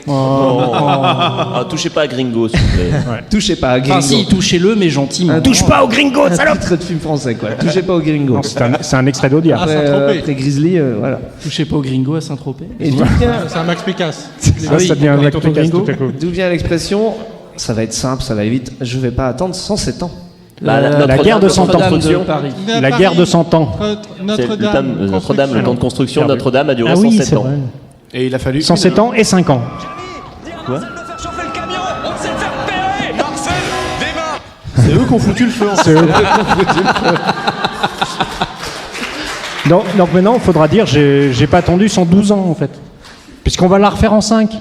Ah, touchez pas à Gringo, s'il vous plaît. Touchez pas à Gringo. Enfin si, touchez-le mais gentiment. Touche pas au gringo, Un salope. titre de film français quoi. Touchez pas au Gringo. Non, c'est un extrait d'Audiard. Ah, Après, Saint-Tropez. après Grizzly, voilà. Touchez pas au gringo à Saint-Tropez. Et d'où vient, C'est un Max Pécasse. Ça, ça devient un avec acte Tonton gringo. Gringo. d'où vient l'expression? Ça va être simple, ça va vite. Je vais pas attendre 107 ans. La guerre de 100 ans. Notre-Dame de Construction. Paris. La guerre de 100 ans. C'est Notre-Dame. Notre-Dame, le camp de construction de Perdu. Notre-Dame a duré Ah oui, 107 c'est ans. vrai. Et il a fallu. 107 ans et 5 ans. C'est eux qui ont foutu le feu. C'est eux. Donc maintenant, il faudra dire j'ai pas attendu 112 ans en fait. Puisqu'on va la refaire en 5.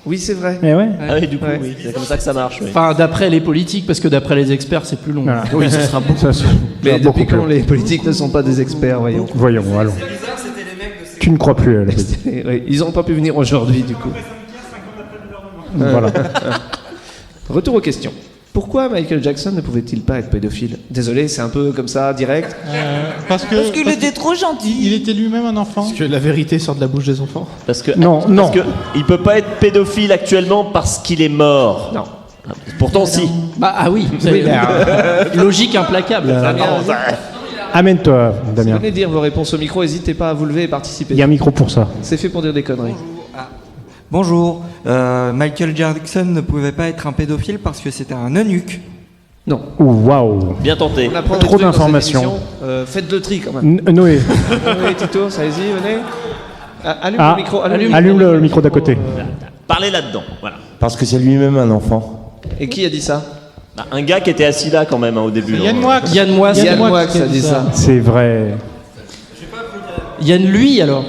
Oui, c'est vrai. Mais ouais. Ah oui, du coup, Ouais. oui. C'est comme ça que ça marche. Oui. Enfin d'après les politiques parce que d'après les experts c'est plus long. Voilà. Oui, ce sera beaucoup. Ça, c'est- Mais ça, beaucoup depuis quand plus. les politiques ne sont pas des experts, voyons. Voyons, allons. Tu ne crois plus à la Oui, ils n'ont pas pu venir aujourd'hui, du coup. Voilà. Retour aux questions. Pourquoi Michael Jackson ne pouvait-il pas être pédophile? Désolé, c'est un peu comme ça, direct. Parce qu'il était trop gentil. il était lui-même un enfant. Parce que la vérité sort de la bouche des enfants. Parce que, Non, parce non. que il peut pas être pédophile actuellement parce qu'il est mort. Non. Pourtant, si. Bah ah oui, logique implacable. Amène-toi, Si vous Damien. venez dire vos réponses au micro, n'hésitez pas à vous lever et participer. Il y a un micro pour ça. C'est fait pour dire des conneries. Bonjour, Michael Jackson ne pouvait pas être un pédophile parce que c'était un eunuque. Non. Ouh, waouh. Bien tenté. On apprend des Trop trucs dans cette d'informations. émission. Faites le tri quand même. Noé, Noé, Tito, allez-y, venez. Ah, allume ah, le micro. allume le micro d'à côté. Parlez là-dedans. Voilà. Parce que c'est lui-même un enfant. Et qui a dit ça? Bah, un gars qui était assis là quand même hein, au début. Yann hein. Moix. Yann Moix, Yann Moix a dit ça. C'est vrai. Yann lui alors.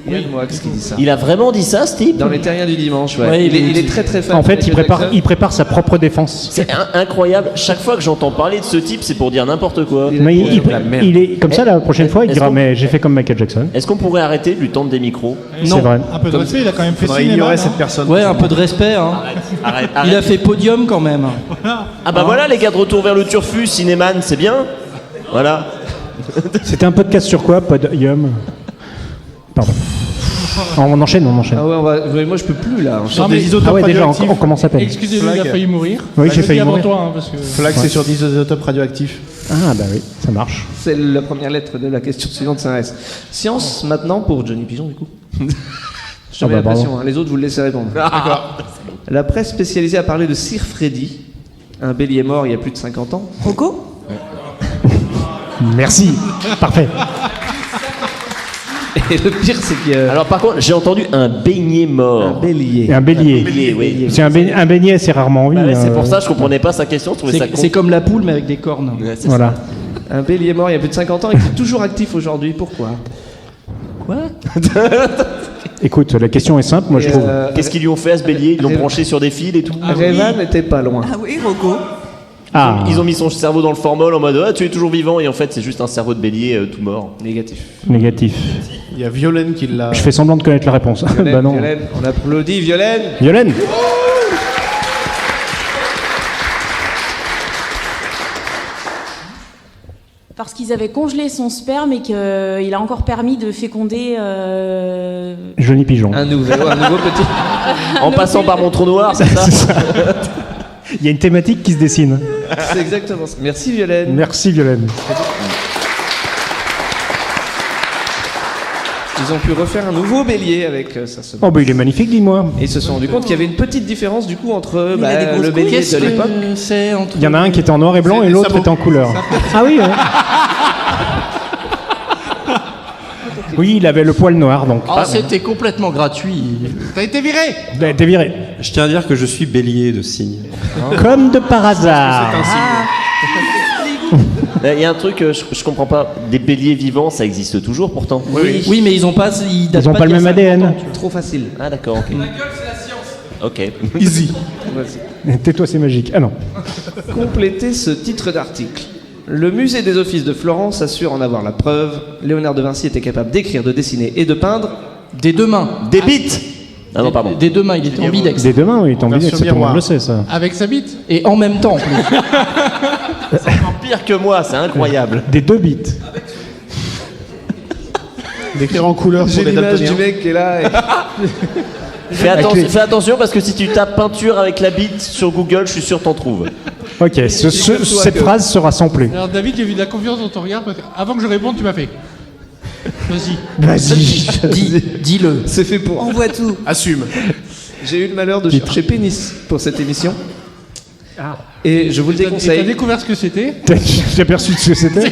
Yann Moix qui dit ça. Il a vraiment dit ça, ce type? Dans les terriens du dimanche, ouais. Ouais, il est très très fan. En fait, de il Michael Jackson. prépare sa propre défense. C'est incroyable. Chaque fois que j'entends parler de ce type, c'est pour dire n'importe quoi. Mais il est comme ça la prochaine fois, il Est-ce dira qu'on- mais j'ai fait comme Michael Jackson. Est-ce qu'on pourrait arrêter de lui tendre des micros? C'est vrai. Un peu de respect, il a quand même fait Faudrait cinéma. ignorer non cette personne. Ouais, un peu de respect. Hein. Arrête, Il arrête. a fait podium quand même. Ah bah voilà les gars de Retour vers le Turfu, Cinéman, c'est bien. Voilà. C'était un podcast sur quoi? Podium. Pardon. On enchaîne. Ah ouais, moi je peux plus là. Non, mais- Ah ouais, déjà, on commence à peine. Excusez-le, il a failli mourir. Oui, Bah, j'ai je failli dis avant mourir. toi, hein, parce que... Flag, c'est sur 10 isotopes radioactifs. Ah bah oui, ça marche. C'est la première lettre de la question suivante, c'est un S. Science maintenant pour Johnny Pigeon du coup. Je mets la pardon. pression, hein. Les autres vous le laissez répondre. D'accord. La presse spécialisée a parlé de Sir Freddy, un bélier mort il y a plus de 50 ans. Rocco? Merci. Parfait. Et le pire c'est que... Alors par contre, j'ai entendu un beignet mort. Un bélier. Et un bélier. Bélier, oui. C'est un beignet, c'est rarement vu. Bah ouais, c'est pour ça que je comprenais pas sa question, je trouvais ça con. C'est comme la poule mais avec des cornes. Ouais, c'est Voilà. Un bélier mort il y a plus de 50 ans et qui est toujours actif aujourd'hui. Pourquoi? Écoute, la question est simple, moi je Et, trouve. Qu'est-ce qu'ils lui ont fait à ce bélier? Ils l'ont branché sur des fils et tout. Revan n'était pas loin. Ah oui, Rocco. Ah, Ils ont mis son cerveau dans le formol en mode ah, tu es toujours vivant et en fait c'est juste un cerveau de bélier tout mort. Négatif. négatif. Il y a Violaine qui l'a. Je fais semblant de connaître la réponse. Violaine, bah non. Violaine, on applaudit Violaine. Violaine. Parce qu'ils avaient congelé son sperme et qu'il a encore permis de féconder. Johnny Pigeon. Un nouveau petit. En passant par mon trou noir, c'est ça? C'est ça. Il y a une thématique qui se dessine. C'est exactement ça. Merci Violaine. Merci Violaine. Ils ont pu refaire un nouveau bélier avec sa semence. Oh, bah il est magnifique, dis-moi. Et ils se sont rendus compte qu'il y avait une petite différence du coup entre il a des grosses le bélier Qu'est-ce de l'époque. que c'est entre... Il y en a un qui est en noir et blanc et l'autre est en couleur. Ah oui, ouais. Oui, il avait le poil noir, donc. Ah, c'était complètement gratuit. T'as été viré. T'es viré. Je tiens à dire que je suis bélier de signe. Comme de par hasard. Il y a un truc, je comprends pas. Des béliers vivants, ça existe toujours pourtant. Oui, mais ils ont pas, Ils ont pas le même ADN. Trop facile. Ah d'accord, ok. La gueule, c'est la science. Ok. Easy. Tais-toi, c'est magique. Ah non. Complétez ce titre d'article. Le musée des Offices de Florence assure en avoir la preuve. Léonard de Vinci était capable d'écrire, de dessiner et de peindre des deux mains. Des bites. Ah non, pardon. Des deux mains, il était ambidextre. Des deux mains, oui, il est ambidextre, tout le monde le sait, ça. Avec sa bite. Et en même temps, en plus. C'est encore pire que moi, c'est incroyable. Des deux bits. D'écrire en couleur pour J'ai les l'image du daltoniens. mec qui est là. Fais attention parce que si tu tapes peinture avec la bite sur Google, je suis sûr t'en trouves. Ok, cette phrase sera samplée. Alors David, j'ai vu de la confiance dans ton regard parce que avant que je réponde, tu m'as fait. Vas-y. Vas-y. Dis-le. C'est fait pour. On voit tout. Assume. J'ai eu le malheur de chercher pénis pour cette émission. Ah. Et je vous le T'as déconseille. découvert ce que c'était. J'ai aperçu ce que c'était.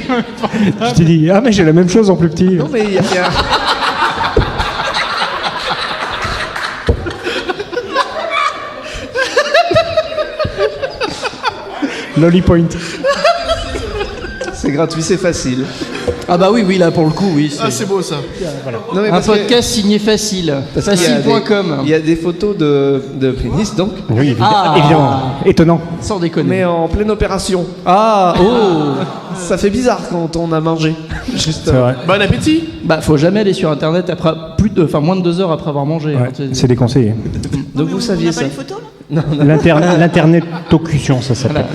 Je t'ai dit, ah mais j'ai la même chose en plus petit. Non mais il y a... Lolly Point. C'est gratuit, c'est facile. Ah bah oui, là pour le coup, oui. Ah, c'est beau ça. Non, mais Un parce que- podcast signé facile. parce qu'il y a Facile.com. Il y a des photos de pénis donc. Oui, Ah. évidemment. Étonnant. Sans déconner. Mais en pleine opération. Ah, oh. Ça fait bizarre quand on a mangé. Juste. C'est vrai. Bon appétit. Bah faut jamais aller sur internet après moins de 2 heures après avoir mangé. Ouais, c'est déconseillé. Donc vous saviez ça. les photos là L'internet-tocution, ça s'appelle.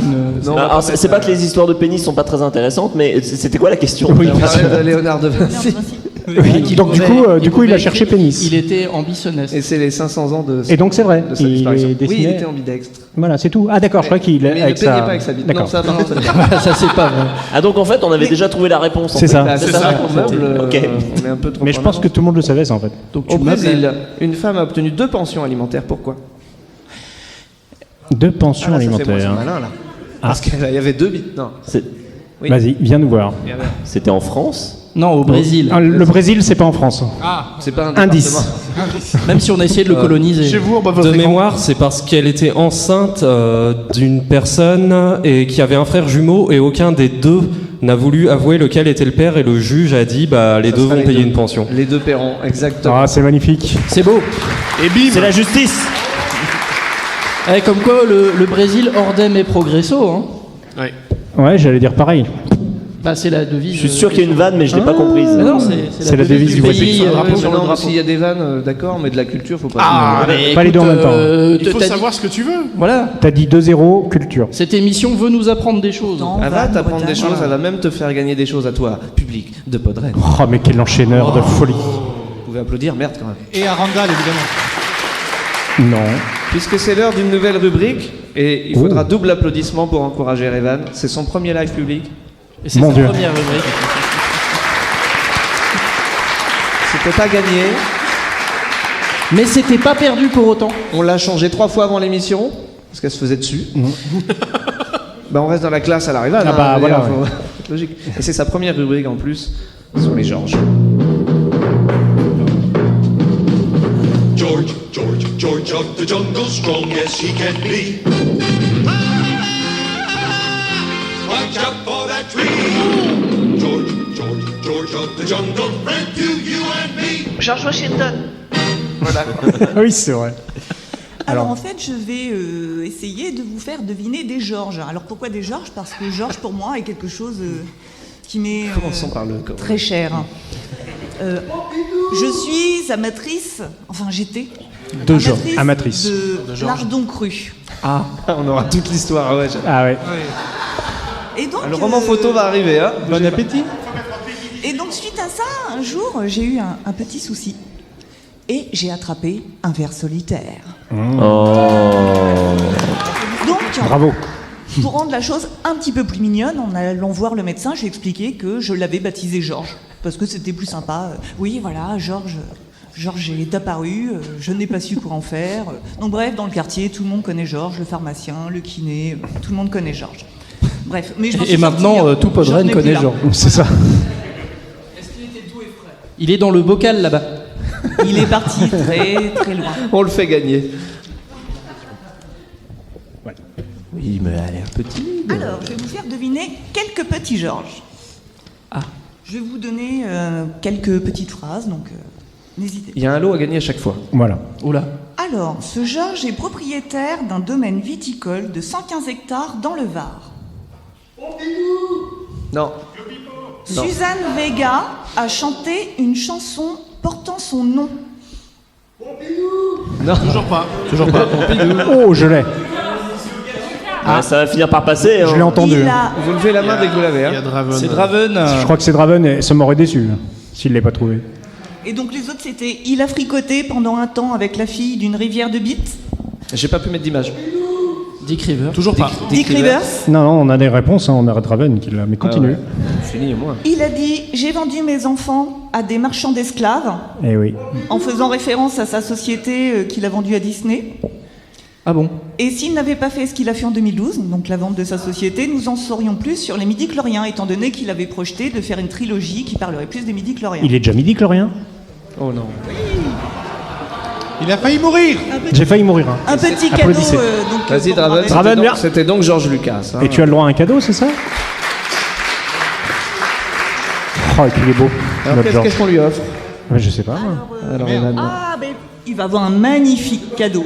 Non, Alors, c'est pas que les histoires de pénis sont pas très intéressantes, mais c'était quoi la question? Oui, on parlait de Léonard de Vinci. Oui, donc du coup, il a cherché pénis. Il était ambitionniste. Et c'est les 500 ans de. Et donc c'est vrai, de sa il disparition. est dessiné. Oui, il était ambidextre. Voilà, c'est tout. Ah d'accord, je crois qu'il Mais il ne avec peignait sa... pas avec sa bite. D'accord. Non, ça, par contre, Ça c'est pas vrai. Ah donc en fait, on avait déjà trouvé la réponse. en C'est fait. ça. Bah, c'est ça qu'on C'était- meuble. Ok. On est un peu trop. Mais je en pense que avance. tout le monde le savait, ça en fait. Donc Au tu meubles. Brésil, une femme a obtenu 2 pensions alimentaires. Pourquoi? 2 pensions Ah, là, ça fait alimentaires. moins malin, là. Parce qu'il y avait 2 bites. Non. Oui. Vas-y, viens nous voir. Il y avait- C'était en France? Non, au Brésil. Ah, le Brésil, c'est pas en France. C'est pas un Indice. département. Même si on a essayé de le coloniser. Chez vous, De mémoire, c'est parce qu'elle était enceinte d'une personne et qui avait un frère jumeau et aucun des deux n'a voulu avouer lequel était le père et le juge a dit bah les Ça deux sera vont les payer deux. une pension. Les 2 paieront, exactement. Ah, c'est magnifique. C'est beau. Et bim. C'est la justice. Eh, comme quoi le Brésil ordem et progresso. Hein. Ouais. Ouais, j'allais dire pareil. Bah c'est la devise. Je suis sûr qu'il y a une vanne, mais je l'ai pas comprise. Mais non, C'est la devise du pays. Brésil. Sur le Non, drapeau. s'il y a des vannes, d'accord, mais de la culture, faut pas. Ah, Mais Pas les deux en même temps. Il faut savoir ce que tu veux. Voilà. T'as dit 2-0, culture. Cette émission veut nous apprendre des choses. Non, Elle va t'apprendre des Bretagne. choses, elle va même te faire gagner des choses à toi, public de Podren. Oh, mais quel enchaîneur de folie. Vous pouvez applaudir, merde quand même. Et à Randall, évidemment. Non. Puisque c'est l'heure d'une nouvelle rubrique, et il faudra double applaudissement pour encourager Evan. C'est son premier live public. Et c'est Mon sa Dieu. première rubrique. C'était pas gagné. Mais c'était pas perdu pour autant. On l'a changé 3 fois avant l'émission, parce qu'elle se faisait dessus. Bah on reste dans la classe à l'arrivée. Ah bah, voilà, Logique. Et c'est sa première rubrique en plus sur les Georges. George, George, George of the jungle, strong as he can be. Watch out for that tree. George, George, George of the jungle, friend to you and me. George Washington. Voilà. Oui, c'est vrai. Alors en fait, je vais essayer de vous faire deviner des Georges. Alors pourquoi des Georges? Parce que Georges pour moi est quelque chose qui m'est Commençons par le corps. très cher. Je suis amatrice, enfin j'étais De Georges. Amatrice. de lardon cru. Ah, on aura toute l'histoire. Ouais. Ah ouais. Et donc, Le roman photo va arriver. Hein. Bon appétit. Et donc suite à ça, un jour, j'ai eu un petit souci. Et j'ai attrapé un ver solitaire. Donc, Bravo. pour rendre la chose un petit peu plus mignonne, en allant voir le médecin, j'ai expliqué que je l'avais baptisé Georges. parce que c'était plus sympa. Oui, voilà, Georges est apparu, je n'ai pas su quoi en faire. Donc bref, dans le quartier, tout le monde connaît Georges, le pharmacien, le kiné, tout le monde connaît Georges. Bref, mais je m'en suis Et maintenant, sortie, tout Podren Georges n'est connaît plus là. Georges. C'est ça. Il est dans le bocal là-bas. Il est parti très très loin. On le fait gagner. Oui, mais elle a l'air petite. Alors, je vais vous faire deviner quelques petits Georges. Ah. Je vais vous donner quelques petites phrases, donc n'hésitez pas. Il y a un lot à gagner à chaque fois. Voilà. Oula. Alors, ce Georges est propriétaire d'un domaine viticole de 115 hectares dans le Var. Non. Non. Suzanne Vega a chanté une chanson portant son nom. Non. Toujours pas. Oh, je l'ai. Ah, ça va finir par passer. Je l'ai entendu. Il a- Vous levez la main dès que vous l'avez. Il y a Draven. C'est Draven. Je crois que c'est Draven et ça m'aurait déçu s'il ne l'ait pas trouvé. Et donc les autres, c'était il a fricoté pendant un temps avec la fille d'une rivière de bites. J'ai pas pu mettre d'image. Dick River. Toujours pas. Dick Rivers. Non, on a des réponses, on a Draven qui l'a. Mais continue. Fini, moi. Il a dit j'ai vendu mes enfants à des marchands d'esclaves, Eh oui. en faisant référence à sa société qu'il a vendue à Disney. Ah bon? Et s'il n'avait pas fait ce qu'il a fait en 2012, donc la vente de sa société, nous en saurions plus sur les midi-chloriens, étant donné qu'il avait projeté de faire une trilogie qui parlerait plus des midi-chloriens. Il est déjà midi, Chlorien. Oh non. Il a failli mourir. J'ai failli mourir. Hein. Un petit cadeau. Applaudissez. Donc, Vas-y, pour Draven. Draven. Draven, bien. C'était donc Georges Lucas. hein. Et tu as le droit à un cadeau, c'est ça? Oh, et puis il est beau. Alors, notre Georges. qu'est-ce qu'on lui offre? Ouais, je sais pas. moi. Alors, Evan. Ah, ben, il va avoir un magnifique cadeau.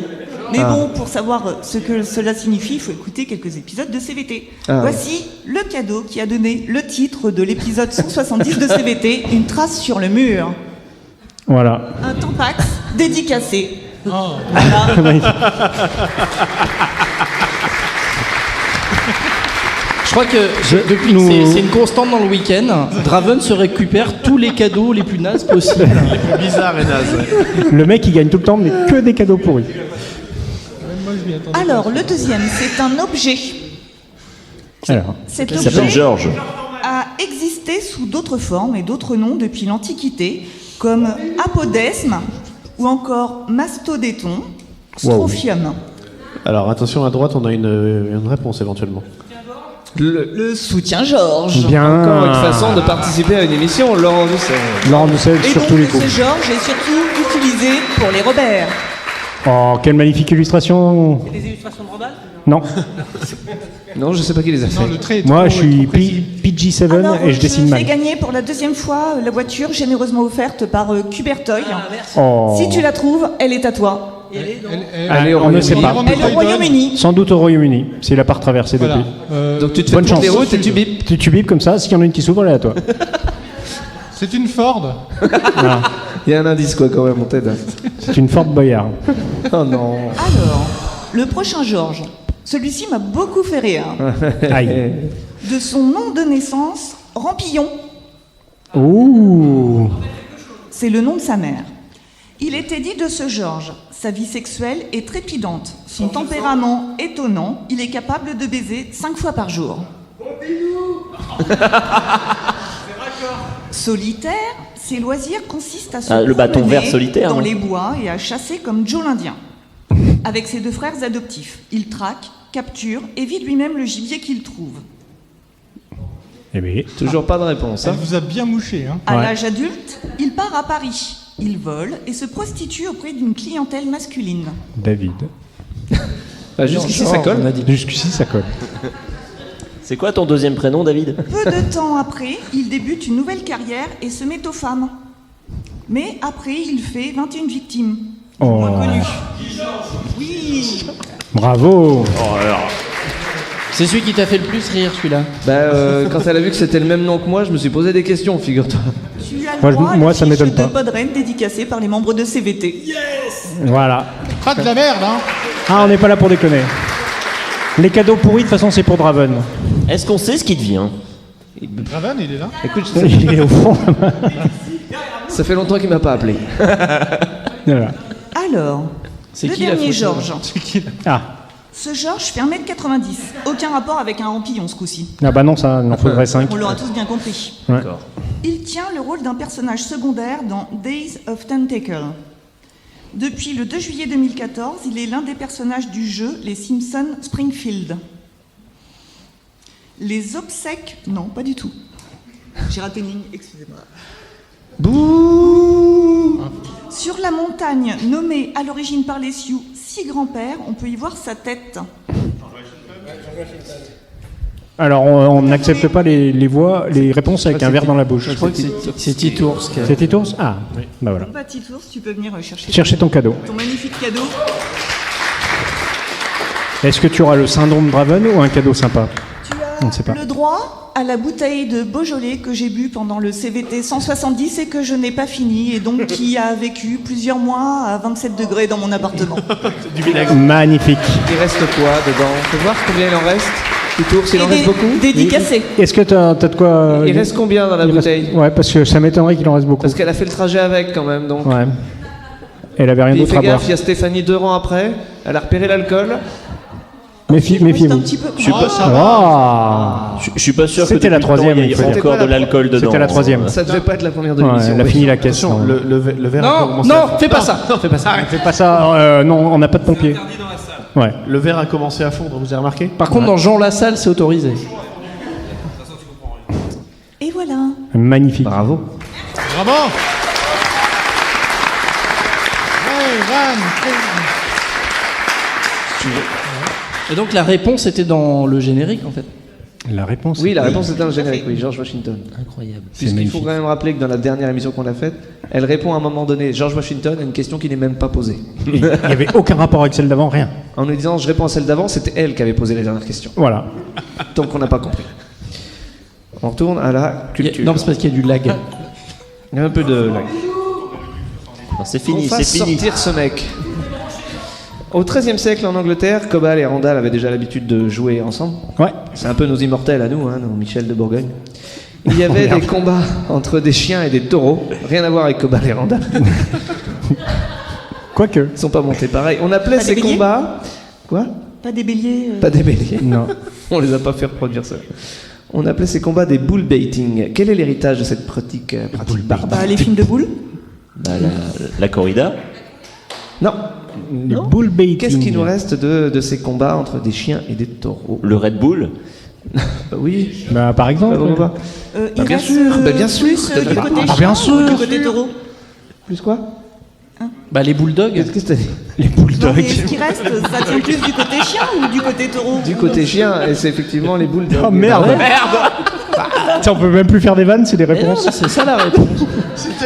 Mais Ah. bon, pour savoir ce que cela signifie, il faut écouter quelques épisodes de CVT. Ah. Voici le cadeau qui a donné le titre de l'épisode 170 de CVT, une trace sur le mur. Voilà. Un Tampax dédicacé. Je crois que depuis que c'est une constante dans le week-end, Draven se récupère tous les cadeaux les plus nazes possibles. Les plus bizarres et nazes. Le mec, il gagne tout le temps, mais que des cadeaux pourris. Alors, le deuxième, c'est un objet. Alors, Cet Il s'appelle objet Georges. a existé sous d'autres formes et d'autres noms depuis l'Antiquité, comme apodesme ou encore mastodéton, strophium. Alors attention, à droite, on a une réponse éventuellement. Le soutien-Georges. bien. Encore une façon de participer à une émission, Laurent Doucet. Laurent Doucet Et sur donc, tous les coups. ce Georges est surtout utilisé pour les Robert. Oh, quelle magnifique illustration. C'est des illustrations de Randall? Non. Non, je sais pas qui les a fait. Non, le trait est Moi, trop- je suis trop précis. PG7 Alors, et je dessine fais mal. gagner pour la deuxième fois la voiture généreusement offerte par Cubertoy. Oh. Si tu la trouves, elle est à toi. Allez, on ne sait pas. Elle est au Royaume-Uni. Sans doute au Royaume-Uni, s'il n'a pas retraversé Voilà. depuis. Donc tu te fais Bonne toutes chance. les routes et tu bipes. Tu bipes comme ça, s'il y en a une qui s'ouvre, elle est à toi. C'est une Ford. Voilà. Il y a un indice quoi quand même, on t'aide. C'est une Ford Boyard. Oh non. Alors, le prochain Georges. Celui-ci m'a beaucoup fait rire. Aïe. De son nom de naissance, Rampillon. Ouh. C'est le nom de sa mère. Il était dit de ce Georges, sa vie sexuelle est trépidante, son tempérament étonnant, il est capable de baiser 5 fois par jour. Solitaire, ses loisirs consistent à se Ah, le bâton promener vert solitaire, dans non les bois et à chasser comme Joe l'Indien. Avec ses deux frères adoptifs, il traque, capture et vide lui-même le gibier qu'il trouve. Eh bien. Toujours pas de réponse. Elle Hein. vous a bien mouché. Hein. À Ouais. l'âge adulte, il part à Paris. Il vole et se prostitue auprès d'une clientèle masculine. David. Bah, jusqu'ici ça colle. Jusqu'ici, ça colle. C'est quoi ton deuxième prénom, David? Peu de temps après, il débute une nouvelle carrière et se met aux femmes. Mais après, il fait 21 victimes. Oh. Moins connues. Oui. Bravo. C'est celui qui t'a fait le plus rire, celui-là. Bah, quand elle a vu que c'était le même nom que moi, je me suis posé des questions, figure-toi. Tu as le Moi, droit à moi, la ça fiche m'étonne de pas. Podren dédicacée par les membres de CVT. Voilà. Pas de la merde, hein. Ah, on n'est pas là pour déconner. Les cadeaux pourris, de toute façon, c'est pour Draven. Est-ce qu'on sait ce qui devient? Draven, il est là. Écoute, Il est au fond. ça fait longtemps qu'il m'a pas appelé. Voilà. Alors, C'est le qui la dernier photo Georges. Ah, Ce Georges fait 1m90. Aucun rapport avec un rampillon ce coup-ci. Ah bah non, ça, il en faudrait 5. On l'aura tous bien compris. Ouais. Il tient le rôle d'un personnage secondaire dans Days of Tentacle. Depuis le 2 juillet 2014, il est l'un des personnages du jeu Les Simpsons Springfield. Les obsèques... Non, pas du tout. J'ai raté une ligne, excusez-moi. Bouh. Sur la montagne, nommée à l'origine par les Sioux Six Grands-Pères, on peut y voir sa tête. Alors, on n'accepte pas les voix, les réponses avec un verre dans la bouche. Je crois que c'est Titours. C'est Titours ? Ah, oui. Bah voilà. Pas Titours, tu peux venir chercher Chercher ton cadeau. Ton magnifique cadeau. Est-ce que tu auras le syndrome Draven ou un cadeau sympa ? On ne sait pas. Le droit à la bouteille de Beaujolais que j'ai bu pendant le CVT 170 et que je n'ai pas fini, et donc qui a vécu plusieurs mois à 27 degrés dans mon appartement. Du vinaigre. Magnifique. Il reste quoi dedans? On peut voir combien il en reste? Titours, s'il en reste beaucoup? Dédicacé. Est-ce que t'as de quoi... Il reste combien dans la bouteille? Ouais, parce que ça m'étonnerait qu'il en reste beaucoup. Parce qu'elle a fait le trajet avec quand même, donc. Ouais. Elle avait rien Puis d'autre fais à boire. gaffe, il y a Stéphanie 2 ans après, elle a repéré l'alcool. Méfiez-vous. Je suis pas, je suis pas sûr que C'était la depuis le temps, troisième, il y il faut ait dire. encore de l'alcool dedans. C'était la troisième. Ça devait pas être la première de Ouais, l'émission. elle a oui. fini la caisse. Attention, le verre a commencé Non, à non, fondre. fais pas ça. Non, fais pas ça. Fais pas ça, non, on n'a pas de pompier. Ouais. Le verre a commencé à fondre, vous avez remarqué? Par contre, dans Jean Lassalle, c'est autorisé. Et voilà. Magnifique. Bravo. Bravo. Et donc la réponse était dans le générique en fait. La réponse. Oui, la réponse était dans le générique, oui, George Washington. Incroyable. Puisqu'il faut quand même rappeler que dans la dernière émission qu'on a faite, elle répond à un moment donné, George Washington, à une question qui n'est même pas posée. Il n'y avait aucun rapport avec celle d'avant, rien. En nous disant, je réponds à celle d'avant, c'était elle qui avait posé la dernière question. Voilà. Donc on n'a pas compris. On retourne à la culture. Non, c'est parce qu'il y a du lag. Il y a un peu de lag. Non, c'est fini, On c'est fasse fini. sortir ce mec. Au XIIIe siècle, en Angleterre, Cobal et Randall avaient déjà l'habitude de jouer ensemble. Ouais. C'est un peu nos immortels à nous, hein, nos Michel de Bourgogne. Il y avait des combats entre des chiens et des taureaux. Rien à voir avec Cobal et Randall. Quoique. Ils sont pas montés pareil. On appelait Pas ces des béliers combats... Quoi? Pas des béliers. Pas des béliers. Non. On les a pas fait reproduire ça. On appelait ces combats des bullbaiting. Quel est l'héritage de cette pratique barbare? Bah, les films de boules. Bah, la corrida. Non. Les bullbaiting. Qu'est-ce qui nous reste de ces combats entre des chiens et des taureaux? Le Red Bull. Bah oui. Bah, par exemple. Bah, Il bien reste, sûr, bah, bien sûr. Plus du côté Ah, chien bien ou sûr. du côté taureau. Plus quoi? Bah les bulldogs. Qu'est-ce que t'as dit? Les Non, bulldogs. mais ce qui reste, ça tient plus du côté chien ou du côté taureau? Du côté chien, et c'est effectivement les boules de... Oh merde. Tiens, on peut même plus faire des vannes, c'est des Mais non, réponses. mais c'est ça la réponse.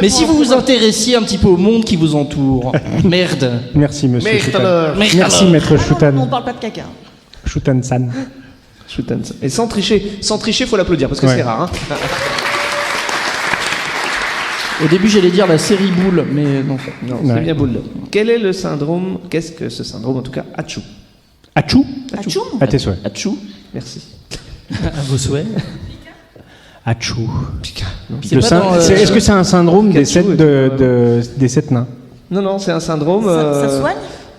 Mais si vous vous intéressiez un petit peu au monde qui vous entoure, merde. Merci, monsieur Merde Schutan. alors. Merci, maître Ah non, on Schutan. parle pas de caca. Schutan-san. Et sans tricher, faut l'applaudir, parce que Ouais. c'est rare. Hein. Au début, j'allais dire la série boule, mais non. Non, Ouais. c'est bien boule. Quel est le syndrome? Qu'est-ce que ce syndrome, en tout cas, Achou? Achou Atchoum. À tes souhaits. Achou? Merci. À vos souhaits. Achou. C'est pas dans, Est-ce que c'est un syndrome des Pikachu, sept, des sept nains? Non, c'est un syndrome... Ça soigne?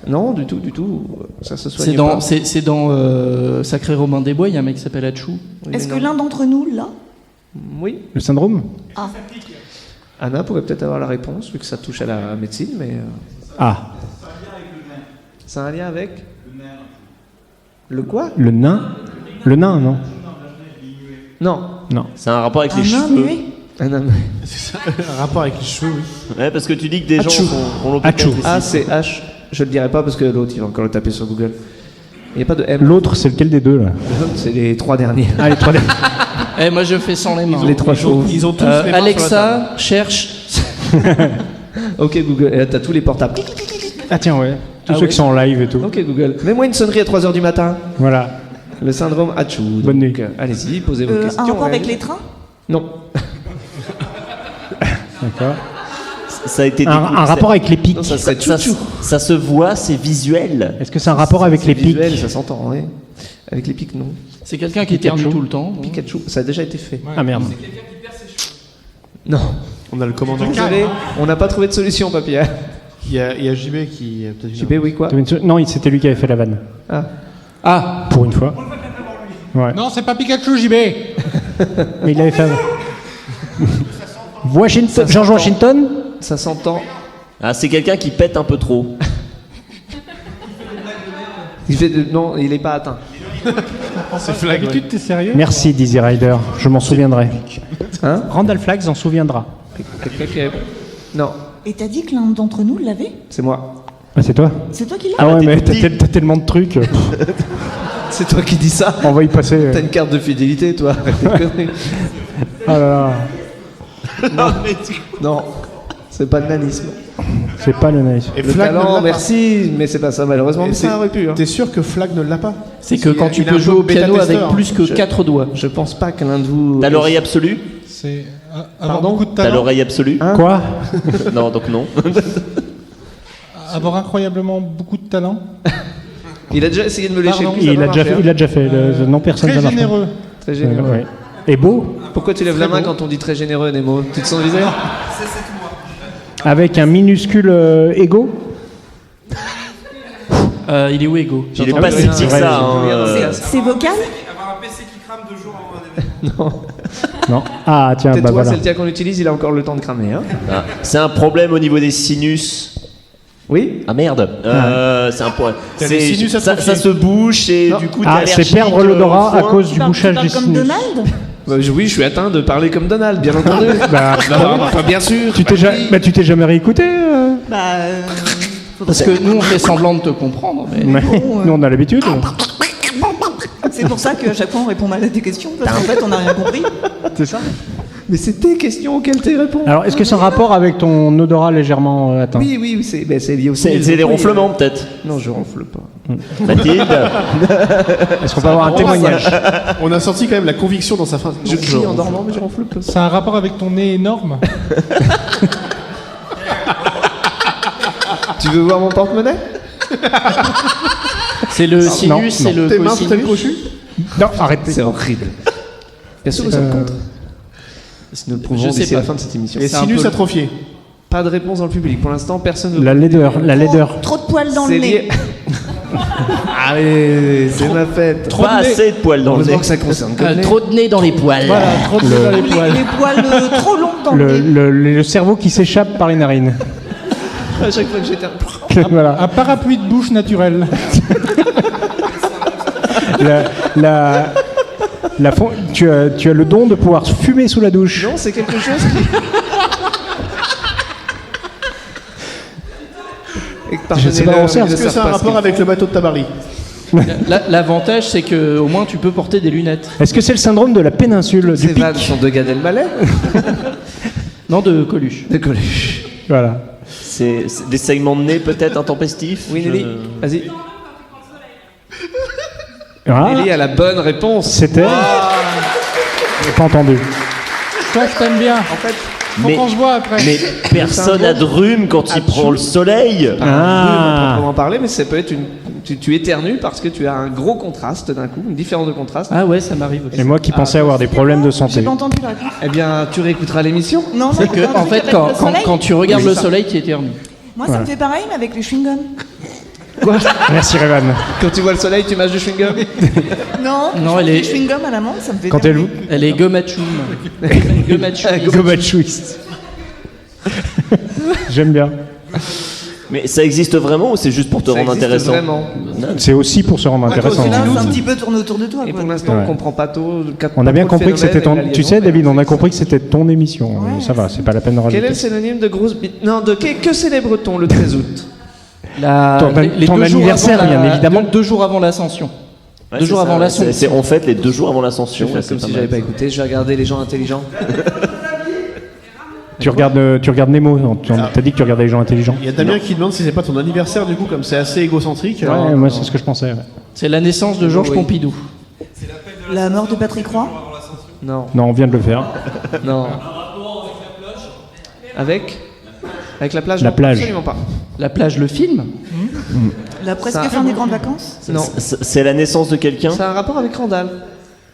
Non, du tout. Ça se soigne C'est dans, pas. c'est dans Sacré Romain des Bois, il y a un mec qui s'appelle Achou. Oui, Est-ce mais que non. l'un d'entre nous l'a? Oui. Le syndrome? Ah. Anna pourrait peut-être avoir la réponse, vu que ça touche à la médecine, mais... Ah. C'est un lien avec... Le quoi? Le nain? Le nain, non? Non. Non. C'est un rapport avec les Un nain cheveux. muet? Un homme. C'est ça, un rapport avec les cheveux, oui. Ouais, parce que tu dis que des gens Achou. ont Achou. Ah, c'est H. Je le dirai pas parce que l'autre, il va encore le taper sur Google. Il n'y a pas de M. L'autre, c'est lequel des deux, là? L'autre, c'est les trois derniers. Ah, les trois derniers. Eh, moi je fais sans les mains. Les trois chauves. Ils ont tous les mains sur la Alexa, cherche. Ok, Google. Et là, t'as tous les portables. Ah, tiens, ouais. Tous Ah ceux ouais. qui sont en live et tout. Ok, Google. Mets-moi une sonnerie à 3h du matin. Voilà. Le syndrome Achou. Bonne nuit. Allez-y, posez vos questions. Un rapport avec ouais. les trains? Non. D'accord. Ça a été Un rapport avec les pics. Non, ça se voit, c'est visuel. Est-ce que c'est un rapport avec les pics? Visuel, ça s'entend, oui. Avec les pics, non. C'est quelqu'un qui éternue tout le temps. non? Pikachu, ça a déjà été fait. Ah merde. Non. On a le commandant. Désolé, on n'a pas trouvé de solution, papy. Il y a JB qui a peut-être une JB, oui, quoi? Non, c'était lui qui avait fait la vanne. Ah. Ah, Pour une fois. Ouais. non, c'est pas Pikachu, JB. Mais il avait fait. Washington, Ça George s'entend. Washington. Ça s'entend. Ah, c'est quelqu'un qui pète un peu trop. Non, il est pas atteint. C'est flag. D'habitude, t'es sérieux? Merci Dizzy Rider, je m'en souviendrai. Hein Randall Flagg s'en souviendra. Quelqu'un qui est... Non, Et t'as dit que l'un d'entre nous l'avait? c'est moi. Ah, c'est toi? C'est toi qui l'as? Ah ouais, t'es mais tout petit. t'as tellement de trucs. C'est toi qui dis ça. On va y passer. T'as une carte de fidélité, toi. Arrête tes conneries. Ah là là. Non, c'est pas le nanisme. C'est pas le nice. Et Le Flag ne l'a talent, pas. merci, mais c'est pas ça malheureusement. Et Mais ça aurait pu. Hein. T'es sûr que Flag ne l'a pas? c'est que quand tu Il a peux un jouer au peu piano avec bêta-testeur. plus que 4 doigts. Je pense pas que l'un de vous. T'as l'oreille absolue? C'est avoir Pardon beaucoup de T'as talent. l'oreille absolue? Quoi? Non, donc non. Avoir incroyablement beaucoup de talent. Il a déjà essayé de me lécher. Pardon. le cul, ça Il va a déjà marcher, fait. hein. Il a déjà fait. Non, personne Très ça marche pas. généreux. Très généreux. Ouais. Et beau, Pourquoi tu lèves la main quand on dit très généreux, Nemo? Tu te sens visé? avec un minuscule ego. Il est où Ego? Il est J'entends pas plus si rien. petit que Ouais, ça. hein, C'est vocal? Non. Ah tiens, bah Tais-toi, voilà. c'est le tien qu'on utilise, il a encore le temps de cramer. Hein. Ah, c'est un problème au niveau des sinus. Oui. Ah merde. C'est un point. T'as des sinus Ça atrophiés. se bouche et Non. du coup Ah, t'es c'est allergique perdre l'odorat au à foin. cause du Tu bouchage parles des comme sinus. Donald? Oui, je suis atteint de parler comme Donald, bien entendu. Bah, Enfin, bien sûr. tu t'es jamais réécouté Bah. Parce que nous, on fait semblant de te comprendre. Mais... Mais nous on a l'habitude. C'est pour ça qu'à chaque fois on répond mal à tes questions, parce qu'en fait on n'a rien compris. C'est ça. Mais c'est tes questions auxquelles tu réponds. Alors est-ce que c'est un rapport avec ton odorat légèrement atteint? Oui, c'est lié aussi. C'est les ronflements peut-être. Non, je ronfle pas. Mathilde. Est-ce qu'on peut avoir un témoignage? On a sorti quand même la conviction dans sa phrase. Je crie en dormant, mais je ronfle pas. C'est un rapport avec ton nez énorme. Tu veux voir mon porte-monnaie? C'est le sinus, c'est le Tes mains sont-elles cosinus. crochues? Non, arrêtez. C'est horrible. Bien sûr, vous êtes contre. Si nous le prouvons Je sais d'ici pas. la fin de cette émission. Et C'est un sinus peu- atrophiés. Pas de réponse dans le public. Pour l'instant, personne ne. La laideur, la laideur. Trop de poils dans le C'est nez. lié. Ah oui, c'est ma fête. Pas assez de poils dans le Heureusement nez. que ça concerne que le nez. Trop de nez dans les poils. Voilà, trop de nez dans les poils. Les poils trop longs dans le nez. Le cerveau qui s'échappe par les narines. À chaque fois que j'étais. Voilà. Un parapluie de bouche naturel. Tu as le don de pouvoir fumer sous la douche. Non, c'est quelque chose qui. Et que Je sais pas pardonnez-le, où sert. ils ne Est-ce que savent c'est un pas ce rapport qu'ils avec le bateau de Tabarly? L'avantage, c'est que au moins tu peux porter des lunettes. Est-ce que c'est le syndrome de la péninsule du Ces Pic? vannes sont de Gad Elmaleh. Non, de Coluche. De Coluche. Voilà. C'est des segments de nez peut-être intempestifs. Oui, Nelly, vas-y. Ah, Nelly a la bonne réponse. c'était. J'ai pas entendu. Toi, je t'aime bien. En fait, Faut qu'on se voit après. Mais personne n'a de rhume quand il prend le soleil. Ah. on peut en parler, mais ça peut être une. Tu éternues parce que tu as un gros contraste d'un coup, une différence de contraste. Ah ouais, ça m'arrive aussi. Et moi qui pensais avoir des problèmes de J'ai santé. pas entendu la réponse. Eh bien, tu réécouteras l'émission. Non, non, C'est que, j'ai en entendu fait, qu'avec quand, le quand, soleil- quand tu regardes Oui, le ça. soleil, tu éternues. Moi, ça Voilà. me fait pareil, mais avec les chewing-gums. Merci Revan. Quand tu vois le soleil, tu mâches du chewing-gum. Non, Non, je elle fais est- des chewing-gums à la menthe, ça me fait Quand elle éternuer. Elle est gomachoum. Gomachoum. Gobachouiste. J'aime bien. Mais ça existe vraiment ou c'est juste pour te Ça rendre existe intéressant? vraiment. C'est aussi pour se rendre intéressant. Là, hein. c'est un petit peu tourné autour de toi. Et quoi. pour l'instant, Ouais. on comprend pas tout. On a bien compris que c'était ton. Tu sais, David, on a compris que c'était ton émission. Ça va, c'est pas la peine de Quel est le rajouter. synonyme de grosse bite? Non, que célèbre-t-on le 13 août? Ton anniversaire, bien évidemment. 2 jours avant l'ascension. Ouais, 2 c'est jours ça, avant ouais. l'ascension. C'est en fait les 2 jours avant l'ascension. Je vais faire comme si j'avais pas écouté. Je vais regarder les gens intelligents. Tu regardes Nemo. Non, t'as dit que tu regardais les gens intelligents. Il y a Damien qui demande si c'est pas ton anniversaire, du coup, comme c'est assez égocentrique. Ouais, moi c'est ce que je pensais. Ouais. C'est la naissance de Georges Oui. Pompidou. La mort de Patrick Roy. Non. Non, on vient de le faire. Non. Avec la plage? La non, plage. Absolument pas. La plage, le film. La presque Ça- fin des grandes vacances. Non. C'est la naissance de quelqu'un? C'est un rapport avec Randall.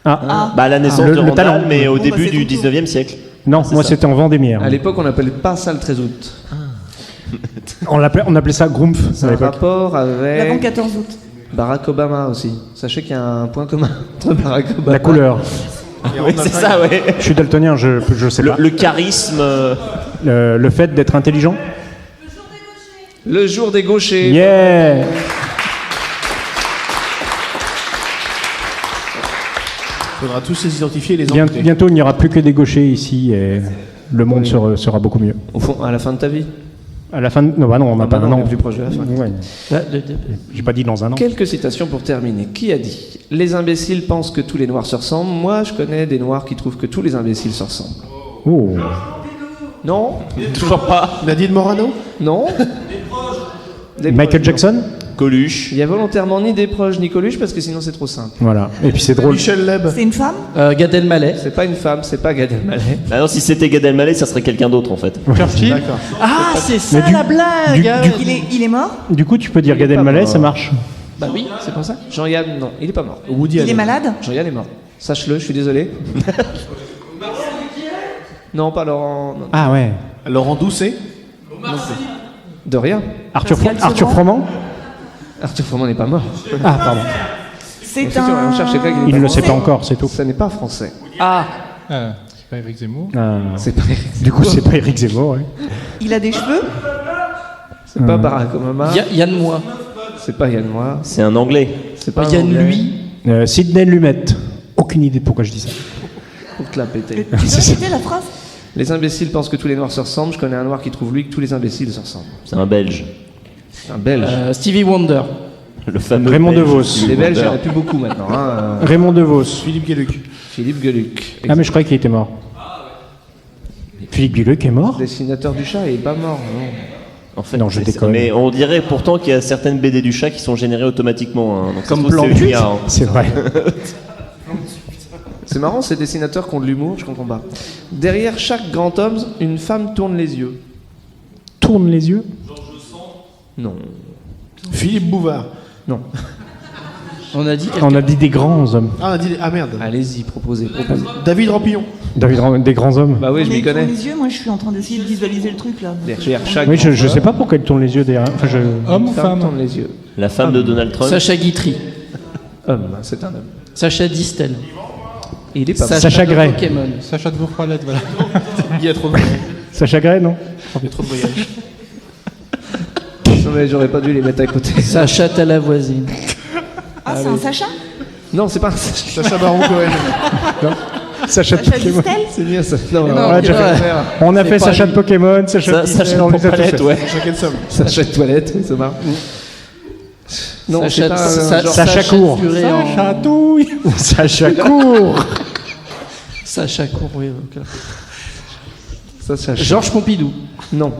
Ah. Bah la naissance Le- de le Randall, talent. mais au Bon, début bah, c'est du tout. 19e siècle. Non, c'est moi ça. c'était en Vendémiaire. À l'époque, on n'appelait pas ça le 13 août. On appelait ça Grumpf à C'est un l'époque. rapport L'avant avec. 14 août. Barack Obama aussi. Sachez qu'il y a un point commun entre Barack Obama. La couleur. Oui, c'est ça, ouais. Je suis daltonien, je sais pas. Le charisme. Le fait d'être intelligent. Le jour des gauchers. Yeah. Faudra tous les identifier et les amputer. Bientôt, il n'y aura plus que des gauchers ici et le monde sera beaucoup mieux. Au fond, à la fin de ta vie. À la fin de... Non, bah non, on n'a pas un an. On est plus proche de la fin. Ouais. J'ai pas dit dans un an. Quelques citations pour terminer. Qui a dit « Les imbéciles pensent que tous les noirs se ressemblent. Moi, je connais des noirs qui trouvent que tous les imbéciles se ressemblent. Oh. » Non, toujours pas. Nadine Morano? Non. Michael Jackson? Coluche. Il y a volontairement ni des proches ni Coluche parce que sinon c'est trop simple. Voilà. Et puis c'est drôle. Michel Leb. C'est une femme? Gad Elmaleh. C'est pas une femme, c'est pas Gad Elmaleh. Bah non, si c'était Gad Elmaleh, ça serait quelqu'un d'autre en fait. Churchill. D'accord. Ah, c'est ça Mais la blague. Il est mort? Du coup, tu peux dire Gad Elmaleh, ça marche. Bah oui, c'est pour ça. Jean-Yann, non, il est pas mort. Woody Il Allen. est malade? Jean-Yann est mort. Sache-le, je suis désolé. Non, pas Laurent. Non. Ah ouais. Laurent Doucet. De rien. Arthur Sevran. Froment? Arthur Froment n'est pas mort. Ah, pardon. C'est Effectivement, on cherche quelqu'un qui n'est Il pas ne le français. sait pas encore, c'est tout. Ça n'est pas français. Ah. C'est pas Eric Zemmour. C'est pas Du coup, c'est pas Éric Zemmour, ouais. Il a des cheveux? C'est pas Barack Obama. Yann Moix. C'est pas Yann Moix. C'est un anglais. C'est pas un Yann Anglais. Lui. Sidney Lumet. Aucune idée de pourquoi je dis ça. Faut te la péter. Tu peux citer la phrase? Les imbéciles pensent que tous les noirs se ressemblent. Je connais un noir qui trouve lui que tous les imbéciles se ressemblent. C'est un Belge. C'est un Belge. Stevie Wonder. Le fameux Raymond Belge. DeVos. Les Belges, il n'y en a plus beaucoup maintenant. Hein. Raymond DeVos. Philippe Gueluc. Philippe Gueluc. Ah, mais je croyais qu'il était mort. Philippe Gueluc est mort? Dessinateur du chat, il est pas mort. Non. En fait, Non, je déconne. Mais on dirait pourtant qu'il y a certaines BD du chat qui sont générées automatiquement. Hein. Donc, Comme ça se trouve, Blanc c'est Cuit. IA, hein. C'est vrai. C'est marrant, ces dessinateurs qui ont de l'humour, je comprends pas. Derrière chaque grand homme, une femme tourne les yeux. Tourne les yeux? Non. Philippe Bouvard. Non. On a dit. On a dit des grands hommes. Ah, on a dit. Ah merde. Allez-y, proposez. David Rampillon. Des grands hommes. Bah oui, je m'y Mais connais. tourne les yeux, moi je suis en train d'essayer de visualiser le truc là. Derrière chaque Oui, je grand sais pas pourquoi elle tourne les yeux derrière. Enfin, Homme ou femme femme? tourne les yeux. La femme de Donald Trump. Sacha Guitry. Homme, c'est un homme. Sacha Distel. Il est pas Sacha de Gray. Pokémon. Sacha de Bourg-Fralette, voilà. Il y a trop de voyages. Sacha Gray, non? Il y a trop de voyages. Non mais j'aurais pas dû les mettre à côté. Sacha Talavoisine. Ah, c'est un Sacha? Non, c'est pas un Sacha. Sacha Baron Cohen. Sacha de Sacha Pokémon. Distel? C'est mieux ça. Non, Non, On a déjà ouais. fait, on a C'est fait pas Sacha lui. de Pokémon, Sacha de Sacha Disney, de on les a tous Pompalette, fait. ouais. Sacha Somme. Sacha de toilette, oui, ça marche. Non, c'est pas un genre. Sacha Cour. Duré en- Sacha Touille. Sacha Cour. Sacha Cour, oui. ok. Sacha. Georges Pompidou. Non,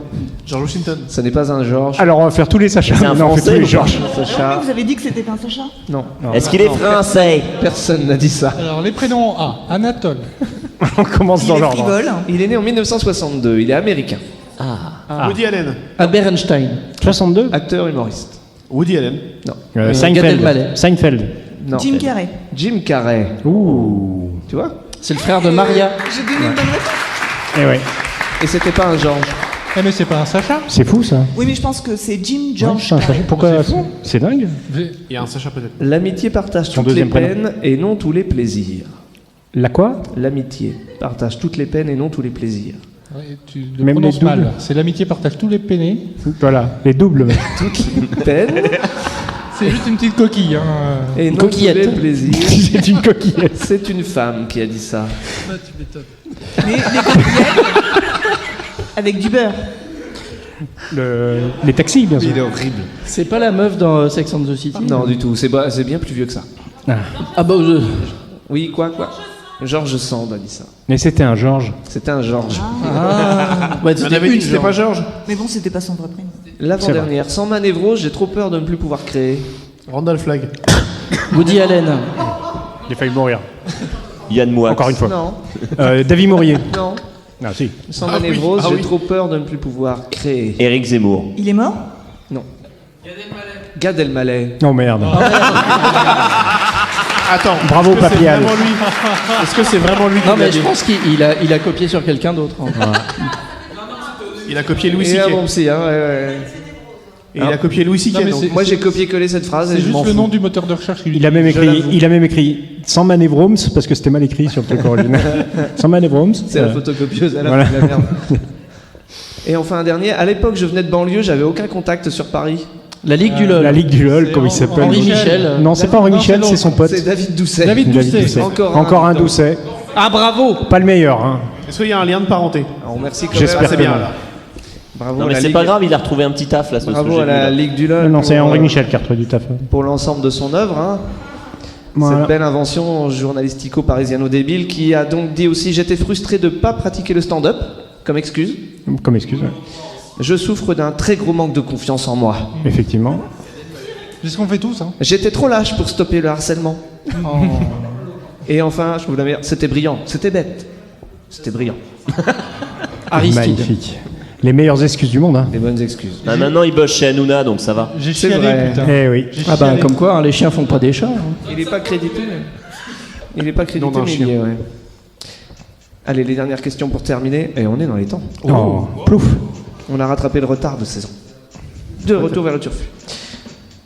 George Washington. ce n'est pas un Georges. Alors, on va faire tous les Sacha. C'est un Non, on fait Français tous les ou pas Georges. Sacha. Vous avez dit que c'était pas un Sacha? Non. Est-ce qu'il est français? Personne n'a dit ça. Alors, les prénoms A. Anatole. On commence Il dans est l'ordre. frivole. Il est né en 1962, il est américain. Woody Allen. Albert Einstein. 62. Acteur humoriste. Woody Allen. Non. Gad Seinfeld. Elmaleh. Seinfeld. Non. Jim Carrey. Jim Carrey. Ouh. Tu vois? C'est le frère de Maria. J'ai donné une bonne réponse. Eh ouais. Et c'était pas un Georges. Eh, mais c'est pas un Sacha? C'est fou ça. Oui, mais je pense que c'est Jim George Ouais, putain, Carrey. pourquoi c'est dingue. Il y a un Sacha peut-être. L'amitié partage Son toutes les deuxième prénom. peines et non tous les plaisirs. La quoi? L'amitié partage toutes les peines et non tous les plaisirs. Ouais, tu le Même prononces les doubles. mal. C'est l'amitié partage tous les pénés. Voilà, les doubles. mec. Toutes les peines C'est juste une petite coquille. Hein. et non coquillette. tous les plaisirs. C'est une coquillette. C'est une femme qui a dit ça. Les coquillettes avec du beurre. Les taxis, bien sûr. Il est horrible. C'est pas la meuf dans Sex and the City? Non, du tout. C'est bien plus vieux que ça. Ah bah. Oui, quoi Georges Sand a dit ça. Mais c'était un Georges. C'était un Georges. Ah. Ouais, On avait dit que c'était pas Georges. Mais bon, c'était pas son vrai prénom. L'avant-dernière. Sans ma névrose, j'ai trop peur de ne plus pouvoir créer. Randall Flagg. Woody Allen. J'ai failli mourir. Yann Moix. Encore une fois. Non. David Maurier. Non. Ah si. Sans ma oui, névrose, ah j'ai oui. trop peur de ne plus pouvoir créer. Éric Zemmour. Il est mort? Non. Gad Elmaleh. Oh merde. Attends. Bravo, est-ce que c'est Papial. vraiment lui Est-ce que c'est vraiment lui qui Non, l'a mais je dit pense qu'il a copié sur quelqu'un d'autre. hein. Il a copié Louis Et un C.K. bon psy, hein, ouais. Et il a copié Louis C.K. Non, mais donc. c'est- Moi, j'ai copié-collé cette phrase et C'est je m'en juste le fous. nom du moteur de recherche qu'il Il a même utilise, je écrit, l'avoue. il a même écrit sans Manevrooms parce que c'était mal écrit sur le truc original. Sans Manevrooms. C'est la photocopieuse, elle a Voilà. fait la merde. Et enfin, un dernier. À l'époque, je venais de banlieue, j'avais aucun contact sur Paris. La Ligue du LOL. La Ligue du LOL, comment il s'appelle Henri Michel. Non, c'est pas Henri Non, Michel, c'est c'est son pote. C'est David Doucet. David Doucet. Encore un Doucet. Ah, bravo. Pas le meilleur, hein. Est-ce qu'il y a un lien de parenté? Alors, merci quand J'espère même. que C'est bien non. là. Bravo Non, à mais la c'est Ligue. pas grave, il a retrouvé un petit taf là. ce Bravo que j'ai à vu, la là. Ligue du LOL. Non, c'est pour, Henri Michel qui a retrouvé du taf. pour l'ensemble de son œuvre. Hein. Voilà. Cette belle invention journalistico-parisiano-débile qui a donc dit aussi: j'étais frustré de ne pas pratiquer le stand-up comme excuse. Comme excuse, ouais. Je souffre d'un très gros manque de confiance en moi. Effectivement. C'est ce qu'on fait tous. Hein. J'étais trop lâche pour stopper le harcèlement. Et enfin, je vous la merde, c'était brillant, c'était bête. C'était brillant. Aristide. Magnifique. Les meilleures excuses du monde, hein. Des bonnes excuses. Ah, maintenant il bosse chez Hanouna donc ça va. J'ai C'est chialé, vrai. putain. Eh oui. J'ai Ah bah chialé. comme quoi, hein, les chiens font pas des chats. hein. Il n'est pas crédité. Il n'est pas crédité, Non, d'un mais il y est, ouais. Allez, les dernières questions pour terminer. Et on est dans les temps. Oh, plouf. On a rattrapé le retard de saison. De retour vers le turfu.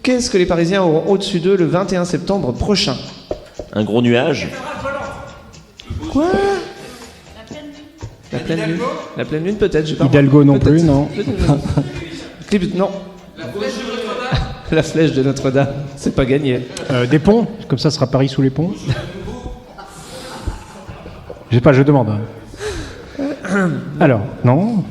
Qu'est-ce que les Parisiens auront au-dessus d'eux le 21 septembre prochain? Un gros nuage. Quoi? La pleine lune. La pleine lune, peut-être. j'ai pas Hidalgo non Peut-être. plus, non. Peut-être non. Clip- non. La flèche de Notre-Dame. C'est pas gagné. Des ponts, comme ça sera Paris sous les ponts. Je sais pas, je demande. Alors, non,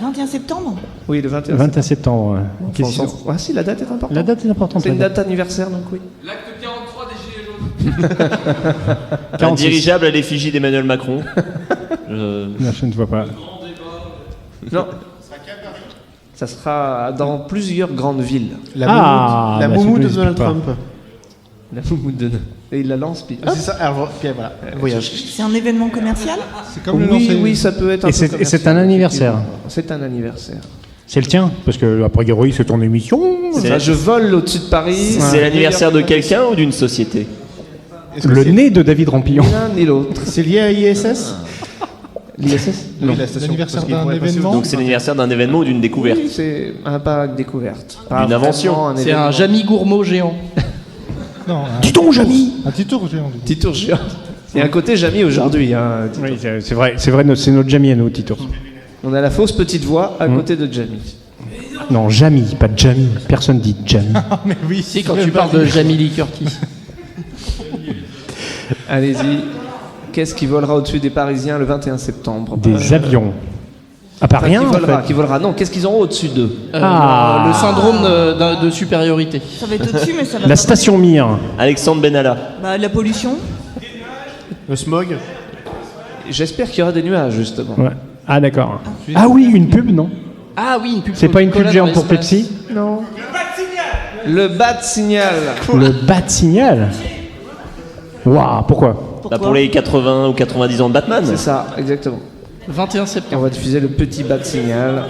21 septembre. Oui, le 21 21 septembre. ouais. Enfin, Qu'est-ce on s'en qu'ils fout. Ah si, la date est importante. La date est importante. C'est une la date anniversaire, donc oui. L'acte 43 des Gilets jaunes. Un 46. dirigeable à l'effigie d'Emmanuel Macron. Non, je ne vois pas. Non. Ça sera dans plusieurs grandes villes. La Ah, moumoute, la bah, moumoute de celui-là, Donald je sais pas. Trump. La moumoute de... Et il la lance, puis... C'est ça, alors, puis voilà, voyage. C'est un événement commercial. C'est comme le Oui, lancer. oui, ça peut être un Et peu c'est- et commercial, c'est un anniversaire. effectivement. C'est un anniversaire. C'est le tien, parce que a priori c'est ton émission. C'est Enfin, je vole au-dessus de Paris. c'est l'anniversaire de quelqu'un ou d'une société? Est-ce que Le c'est nez de David Rampillon. Ni l'un ni l'autre. C'est lié à ISS? L'ISS? Oui, la station. L'anniversaire Parce qu'il d'un pourrait passer événement. au- Donc c'est l'anniversaire d'un événement ou d'une découverte? Oui, c'est un pas de découverte. Pas D'une invention. vraiment un C'est événement. un Jamy Gourmaud géant. Non, Dis donc, Jamy. un petit tour géant. du coup. Petit tour géant. Il y a un côté Jamy aujourd'hui. Hein. Oui, c'est vrai, c'est notre Jamy à nous, Tito. On a la fausse petite voix à côté de Jamy. Non, Jamy, pas Jamy. Personne dit Jamy. Mais oui, C'est quand tu parles de Jamie Lee Curtis. Allez-y. Qu'est-ce qui volera au-dessus des Parisiens le 21 septembre? Des avions. Ah, pas Enfin, rien, qui en volera, fait. qui volera. Non, qu'est-ce qu'ils auront au-dessus d'eux? Ah. Le syndrome de supériorité. Ça va être au-dessus, mais ça va La pas. station Mir. Alexandre Benalla. Bah, la pollution. Le smog? J'espère qu'il y aura des nuages, justement. Ouais. Ah, d'accord. Ah oui, une pub, non? Ah oui, une pub. C'est pas une pub Coca-Cola géante dans pour l'espace. Pepsi? Non. Le bat signal. Le bat signal. Waouh, pourquoi? Bah, pour les 80 ou 90 ans de Batman. C'est ça, exactement. 21 Et on septembre. va diffuser le petit bat signal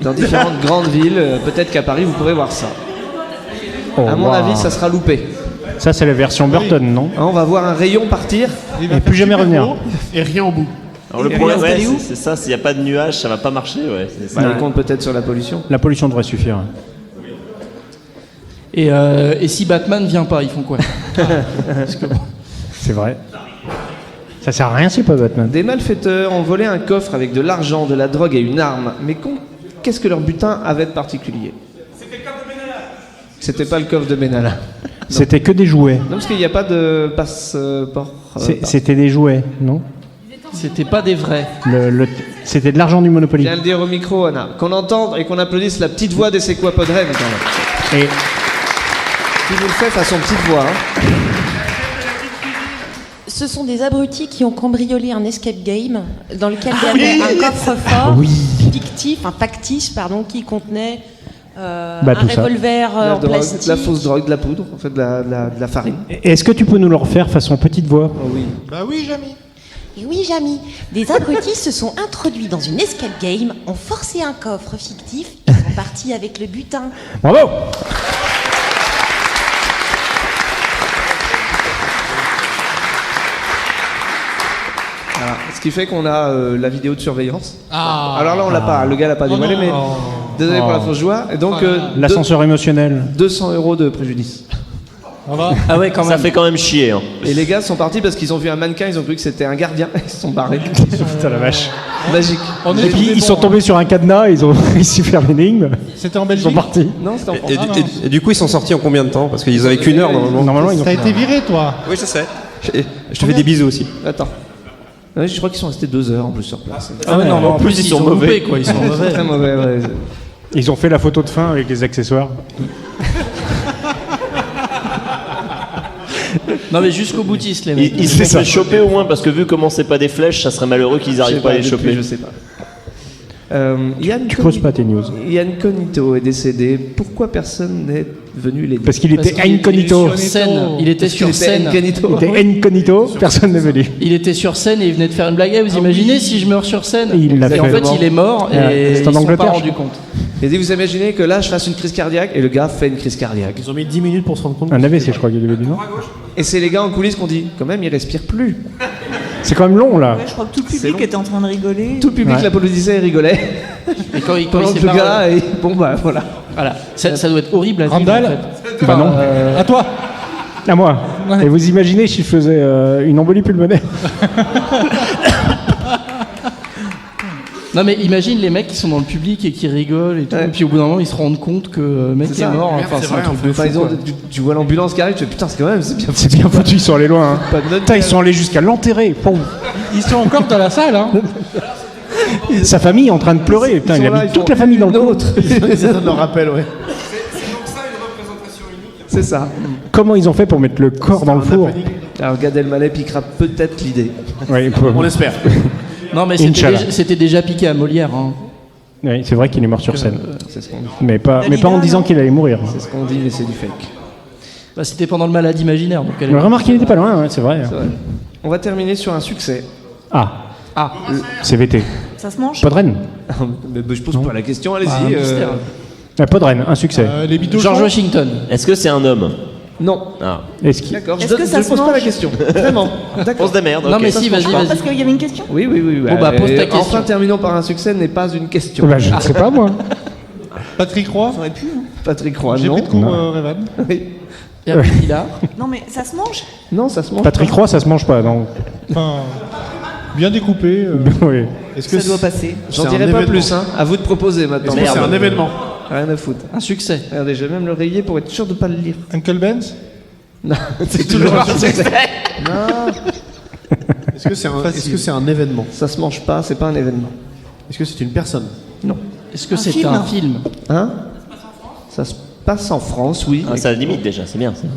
dans différentes grandes villes. Peut-être qu'à Paris, vous pourrez voir ça. Oh, À mon waouh. avis, ça sera loupé. Ça, c'est la version Burton, non? Hein, on va voir un rayon partir. Il va Et faire plus jamais super revenir. beau. Et rien au bout. Alors le Et problème, installé ouais, où c'est ça, s'il n'y a pas de nuages, ça va pas marcher. Ouais. Bah, il compte peut-être sur la pollution. La pollution devrait suffire. Et si Batman vient pas, ils font quoi? Parce que bon. C'est vrai. Ça sert à rien, c'est pas Batman. Des malfaiteurs ont volé un coffre avec de l'argent, de la drogue et une arme. Mais qu'est-ce que leur butin avait de particulier? C'était pas le coffre de Benalla. C'était que des jouets. Non, parce qu'il n'y a pas de passeport. C'était des jouets, non? C'était pas des vrais. C'était de l'argent du Monopoly. Viens le dire au micro, Anna. Qu'on entende et qu'on applaudisse la petite voix des Séquapodren. Et qui nous le fait façon petite voix. Hein. Ce sont des abrutis qui ont cambriolé un escape game dans lequel il y avait un coffre-fort fictif, un factice, pardon, qui contenait un tout ça. revolver La en drogue, plastique. de la fausse drogue, de la poudre, en fait de la farine. est-ce que tu peux nous le refaire façon petite voix? Oh oui. Bah oui, Jamy. Et oui, Jamy, des abrutis se sont introduits dans une escape game, ont forcé un coffre fictif et sont partis avec le butin. Bravo! Voilà. Ce qui fait qu'on a la vidéo de surveillance. Ah. Alors là, on l'a pas. Le gars l'a pas Oh dévoilé, non. mais Désolé pour la fausse joie. Et donc, L'ascenseur émotionnel. 200 € de préjudice. Ah ouais, quand même. Ça fait quand même chier. Hein. Et les gars sont partis parce qu'ils ont vu un mannequin, ils ont cru que c'était un gardien, ils se sont barrés. Putain la vache. Magique. Et puis ils sont tombés sur un cadenas, ils ont réussi à faire l'énigme. C'était en Ils Belgique. sont partis. Non, c'était en France. Et du coup, ils sont sortis en combien de temps? Parce qu'ils avaient qu'une heure normalement. Normalement, ils ont T'as été viré, toi. Oui, je sais. Je te fais des bisous aussi. Attends. Ouais, je crois qu'ils sont restés 2 heures en plus sur place. Ah ouais, non, mais en plus, ils sont mauvais, quoi. Ils sont Ils sont mauvais. très mauvais, ouais. Ils ont fait la photo de fin avec les accessoires. Non, mais jusqu'au boutiste, les mecs. Ils se sont fait choper au moins parce que vu comment c'est pas des flèches, ça serait malheureux qu'ils arrivent pas à les choper. Je sais pas. Tu creuses pas tes news. Yann Cognito est décédé. Pourquoi personne n'est venu l'aider? Parce qu'il était incognito. Il était sur scène. Il était incognito, personne n'est venu. Il était sur scène et il venait de faire une blague. Vous imaginez si je meurs sur scène? Il l'a Et en fait. fait, il est mort et C'est ils en se sont pas Angleterre, rendus je compte. Et vous imaginez que là je fasse une crise cardiaque et le gars fait une crise cardiaque. Ils ont mis 10 minutes pour se rendre compte. Un AVC, je crois qu'il avait dit non. Et c'est les gars en coulisses qui ont dit quand même il respire plus. C'est quand même long là. Ouais, je crois que tout le public était en train de rigoler. Tout le public Ouais. l'applaudissait et rigolait. Et quand il Pendant que s'est le gars et bon bah voilà. Voilà. Ça doit être horrible à vivre. Randall en fait. Bah non. À toi. À moi. Et vous imaginez si je faisais une embolie pulmonaire? Non mais imagine les mecs qui sont dans le public et qui rigolent et tout, et puis au bout d'un moment ils se rendent compte que le mec C'est est ça. mort. Merde, Enfin, c'est c'est vrai, un truc de fou. Par exemple, quoi. tu vois l'ambulance qui arrive, tu fais putain, c'est quand même, c'est bien C'est bien foutu, ils sont allés loin. Hein. Pas de note. Putain, ils sont allés jusqu'à l'enterrer. Poum. Ils sont encore dans la salle. Hein. Sa famille est en train de pleurer. Putain, il a mis toute la famille dans le coup. Ça me rappelle, ouais. C'est ça. Comment ils ont fait pour mettre le corps dans le four? Alors Gad Elmaleh piquera peut-être l'idée. Oui, On l'espère. Non mais Inch'Allah. c'était déjà piqué à Molière. Hein. Oui, c'est vrai qu'il est mort sur scène. C'est ce qu'on dit. Mais pas en disant qu'il allait mourir. C'est ce qu'on dit, mais c'est du fake. Bah, c'était pendant le malade imaginaire. Donc elle est- Mais remarque, il était pas loin, ouais, c'est vrai. C'est vrai. On va terminer sur un succès. Ah, CVT. Ça se mange? Podren. Mais je pose pas la question, allez-y. Ah, un mystère. Podren, un succès. Les bidochons. George Washington. Est-ce que c'est un homme? Non. Ah. Est-ce qu'il... D'accord, Est-ce que ça je se pose pas mange la question. Vraiment. On se démerde. Non ok. mais si, vas-y, Parce vas-y. qu'il y avait une question? Oui. Bon, bah, pose ta question. Enfin, terminons par un succès n'est pas une question. Bah, je ne sais pas, moi. Patrick Roy. Ça aurait pu, hein. Patrick Roy, J'ai non. pris de cours, Non. Revan. Oui. Et après, il a. Non, mais ça se mange? Non, ça se mange. Patrick Roy, ça se mange pas, non. Enfin, bien découpé. Oui. Est-ce que Ça doit passer. J'en c'est dirai un pas événement? plus, hein. À vous de proposer maintenant. Est-ce que c'est un événement? Rien à foutre. Un succès. Regardez, je vais même le rayer pour être sûr de pas le lire. Uncle Ben's. Non, c'est toujours un succès. Non, Est-ce que c'est un événement? ça se mange pas, c'est pas un événement. Est-ce que c'est une personne? Non. Est-ce que Un c'est film. un film? Hein? Ça se passe en France, oui. Ah, ça limite déjà, c'est bien ça.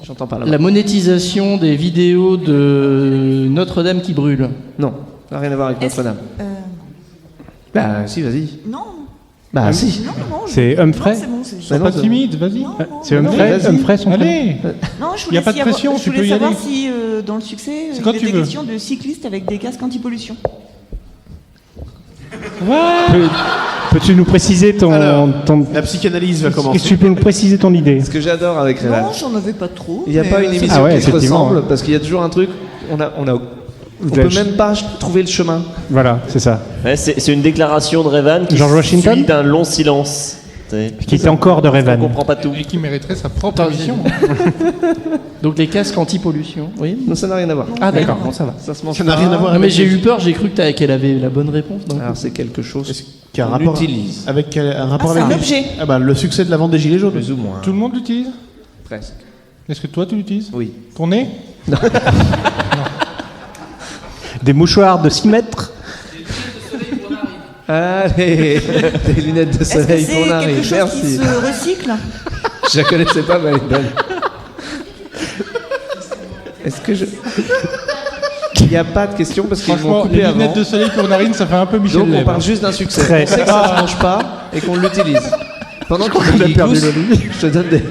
J'entends pas là. La monétisation des vidéos de Notre-Dame qui brûle. Non, ça n'a rien à voir avec Est-ce- Notre-Dame. Bah, si, vas-y. Non. Bah, si. Non, non. C'est Humphrey? Non, c'est bon, c'est Bah, Sois non, pas c'est- timide, vas-y. C'est non, Humphrey, vas-y. Humphrey, son prénom. Allez. Non, je Y a voulais, pas de pression, je tu voulais peux y savoir aller. si dans le succès, C'est quand il tu était veux. question de cyclistes avec des casques anti-pollution. Peux-tu nous préciser ton... Alors, ton... La psychanalyse va Est-ce que commencer. tu peux nous préciser ton idée? Ce que j'adore avec Réval, Non, j'en avais pas trop. il n'y a mais, pas une ça- émission Ah ouais, qui se effectivement, ressemble ouais. parce qu'il y a toujours un truc. On peut même pas trouver le chemin. Voilà, c'est ça. Ouais, c'est une déclaration de Revan qui George Washington suit d'un long silence. Qui est encore de On Revan. comprend pas tout. Et qui mériterait sa propre émission. Donc les casques anti-pollution. Oui. Non, ça n'a rien à voir. Ah d'accord, bon, ça va. Ça se mange Ça n'a pas. rien à voir Non, mais avec j'ai les- eu peur, j'ai cru qu'elle avait la bonne réponse. donc. Alors, c'est quelque chose Qui a un qu'on rapport utilise. avec un rapport Ah, c'est avec un objet. Ah bah le succès de la vente des gilets jaunes. Plus ou moins. Tout le monde l'utilise. Presque. Est-ce que toi tu l'utilises? Oui. Ton nez? Des mouchoirs de 6 mètres. Allez, des lunettes de Est-ce que soleil c'est pour Nari. quelque chose Merci. qui se recycle? Je la connaissais pas, mais elle est bonne. Est-ce que je. Il n'y a pas de question parce qu'ils m'ont Franchement, coupé les avant. lunettes de soleil pour narine, ça fait un peu Michel Donc on Leb. parle juste d'un succès. Très. On sait que ça se mange pas et qu'on l'utilise. Pendant qu'on a y perdu glousse, le lit. je te donne des.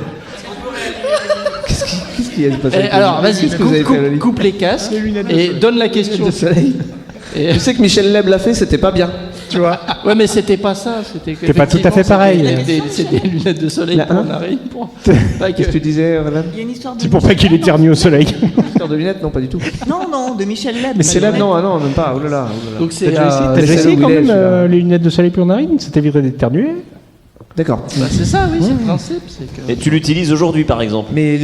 Qu'est-ce qu'il y a passé avec Alors les- vas-y, Qu'est-ce que vous avez fait, Loli coupe les casques et donne la question. de soleil. Et- Tu sais que Michel Leb l'a fait, c'était pas bien. tu vois. Ouais, mais c'était pas ça. C'était C'est pas tout à fait pareil. C'est des lunettes de soleil pour narine. Qu'est-ce que tu disais, Revan? Il y a une histoire de. C'est pour pas qu'il éternue au soleil. Histoire de lunettes? Non, pas du tout. Non, de Michel Leb. Mais c'est là, Non, non, même pas. Oh là là. Donc c'est. T'as déjà essayé quand même les lunettes de soleil pour narine? Ça t'éviterait d'éternuer? D'accord. Bah, c'est ça, oui, c'est le principe. C'est que... Et tu l'utilises aujourd'hui, par exemple? Mais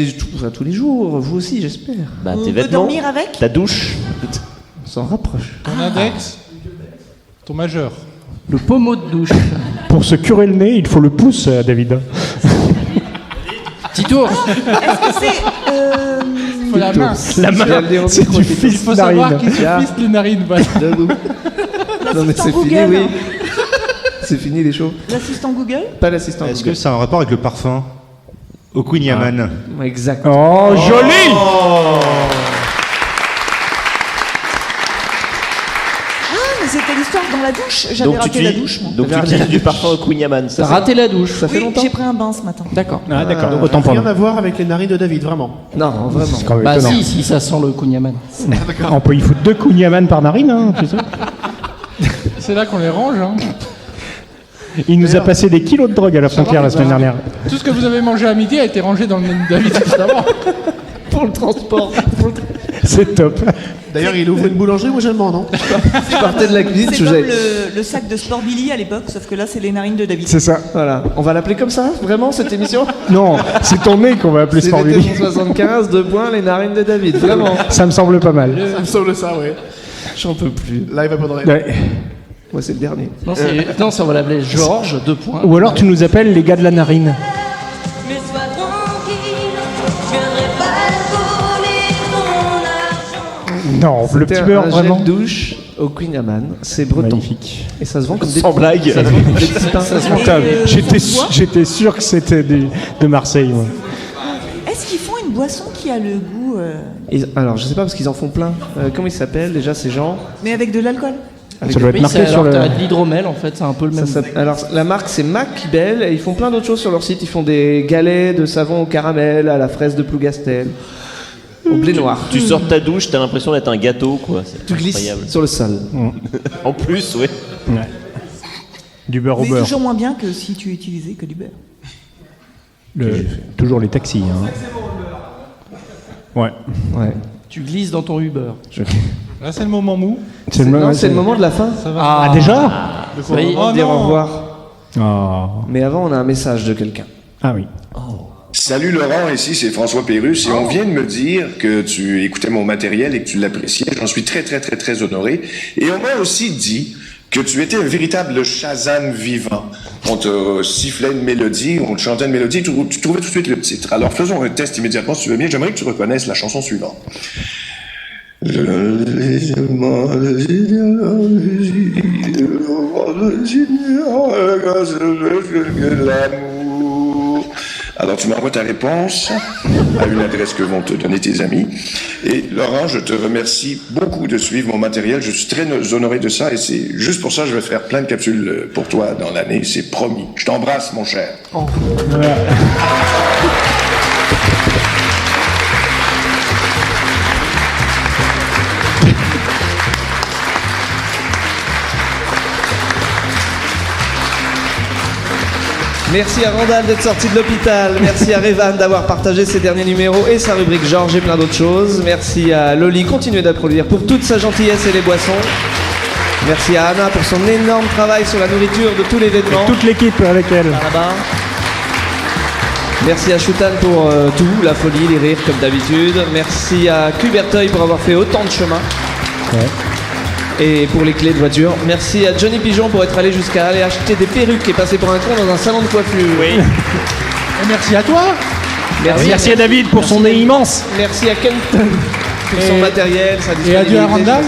tous les jours, vous aussi, j'espère. Bah, On tes peut vêtements, dormir avec? ta douche. On s'en rapproche. Ton index, ton majeur. Le pommeau de douche. Pour se curer le nez, il faut le pouce, David. Petit tour. Est-ce que c'est. Faut la mince. La main, c'est du Il fils faut de savoir narine. qui se fisse les narines. Voilà. Non, mais c'est fini, Google. oui. C'est fini les shows. L'assistant Google? Pas l'assistant. Est-ce que ça a un rapport avec le parfum? Au Queen Yaman. Exact. Oh, joli! Ah, mais c'était l'histoire dans la douche. J'avais raté la douche, moi. Donc tu utilises du parfum au Queen Yaman. T'as raté la douche, ça fait Oui, longtemps. j'ai pris un bain ce matin. D'accord. Ah, d'accord. Donc, Autant pour rien nous. à voir avec les narines de David, vraiment. Non, vraiment. C'est quand même Bah étonnant. si, ça sent le kunyaman. On peut y foutre 2 Kunyaman par narine, hein, tu sais. C'est là qu'on les range. Hein. Il nous a passé des kilos de drogue à la frontière la semaine dernière. Tout ce que vous avez mangé à midi a été rangé dans le menu de David, évidemment. Pour le transport. C'est top. D'ailleurs, il ouvre une boulangerie, moi je le demande, non? Je partais de la cuisine, C'est je comme faisais. le sac de Sport Billy à l'époque, sauf que là, c'est les narines de David. C'est ça. Voilà. On va l'appeler comme ça, vraiment, cette émission? Non, c'est ton nez qu'on va appeler C'est Sport l'été Billy. 175, 2 points, les narines de David, vraiment. Ça me semble pas mal. Ça me semble ça, ouais. J'en peux plus. Là, il va pas de rêve. Ouais. Moi, c'est le dernier. Non, ça on va l'appeler Georges, 2 points. Ou alors tu nous appelles les gars de la narine. Mais sois tranquille, je viendrai pas voler ton argent. Non, le petit beurre, un vraiment. gel douche au Queen Yaman, c'est breton. Magnifique. Et ça se vend comme des Sans blague. Ça se vend comme des petits pains. Ça se rentable. J'étais sûr que c'était de Marseille. Moi. Est-ce qu'ils font une boisson qui a le goût. Alors, je sais pas parce qu'ils en font plein. Comment ils s'appellent déjà ces gens? Mais avec de l'alcool? Ça doit être marqué sur le. T'as de l'hydromel en fait, c'est un peu le même. Alors, la marque c'est Macbel et ils font plein d'autres choses sur leur site. Ils font des galets de savon au caramel, à la fraise de Plougastel, au blé noir. Tu sors de ta douche, t'as l'impression d'être un gâteau, quoi. C'est Tu glisses incroyable. sur le sol. En plus, oui. Ouais. Du beurre au Mais beurre. toujours moins bien que si tu utilisais que du beurre. Toujours les taxis. Hein. Ouais. Ouais. Tu glisses dans ton Uber. Là, c'est le moment mou. C'est le moment de la fin. Ça va. Ah, déjà? On va dire au revoir. Oh. Mais avant, on a un message de quelqu'un. Ah oui. Salut Laurent, ici c'est François Pérusse et on vient de me dire que tu écoutais mon matériel et que tu l'appréciais. J'en suis très très très très honoré. Et on m'a aussi dit que tu étais un véritable Shazam vivant. On te sifflait une mélodie, on te chantait une mélodie, tu trouvais tout de suite le titre. Alors faisons un test immédiatement si tu veux bien. J'aimerais que tu reconnaisses la chanson suivante. Alors tu m'envoies ta réponse à une adresse que vont te donner tes amis. Et Laurent, je te remercie beaucoup de suivre mon matériel. Je suis très honoré de ça et c'est juste pour ça que je vais faire plein de capsules pour toi dans l'année. C'est promis. Je t'embrasse, mon cher. Merci à Randall d'être sorti de l'hôpital. Merci à Revan d'avoir partagé ses derniers numéros et sa rubrique Georges et plein d'autres choses. Merci à Loli, continuez d'applaudir pour toute sa gentillesse et les boissons. Merci à Anna pour son énorme travail sur la nourriture de tout l'événement. Et toute l'équipe avec elle. Là-bas. Merci à Choutan pour tout, la folie, les rires comme d'habitude. Merci à Cuberteuil pour avoir fait autant de chemin. Ouais. Et pour les clés de voiture, merci à Johnny Pigeon pour être allé jusqu'à aller acheter des perruques et passer pour un con dans un salon de coiffure. Oui. Et merci à toi. Merci à David pour son nez immense. Merci à Kenton pour son matériel, sa Et adieu à disponibilité. Randall.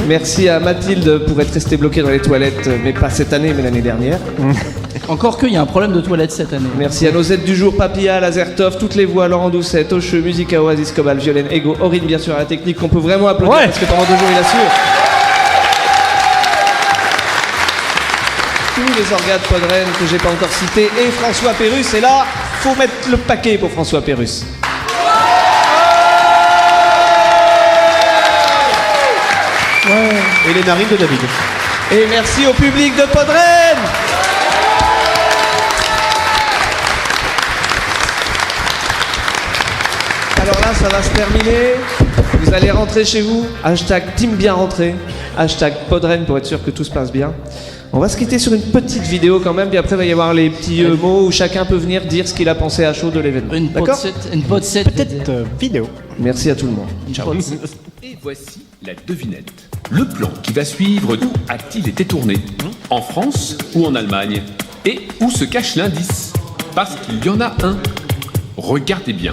Merci à Mathilde pour être restée bloquée dans les toilettes, mais pas cette année, mais l'année dernière. Encore qu'il y a un problème de toilette cette année. Merci à nos aides du jour, Papilla, Lazertov, toutes les voix, Laurent Doucet, Ocheux, Musica, Oasis, Cobal, Violaine, Ego, Aurine, bien sûr, à la technique, qu'on peut vraiment applaudir Ouais. parce que pendant 2 jours, il assure. Tous les organes Podren que j'ai pas encore cités, et François Pérusse, et là, faut mettre le paquet pour François Pérusse. Et les narines de David. Et merci au public de Podren. Alors là, ça va se terminer. Vous allez rentrer chez vous. Hashtag team bien rentré. Hashtag Podren pour être sûr que tout se passe bien. On va se quitter sur une petite vidéo quand même, puis après il va y avoir les petits mots où chacun peut venir dire ce qu'il a pensé à chaud de l'événement. D'accord ? Une petite vidéo. Merci à tout le monde. Ciao. Et voici la devinette. Le plan qui va suivre, où a-t-il été tourné ? En France ou en Allemagne ? Et où se cache l'indice ? Parce qu'il y en a un. Regardez bien.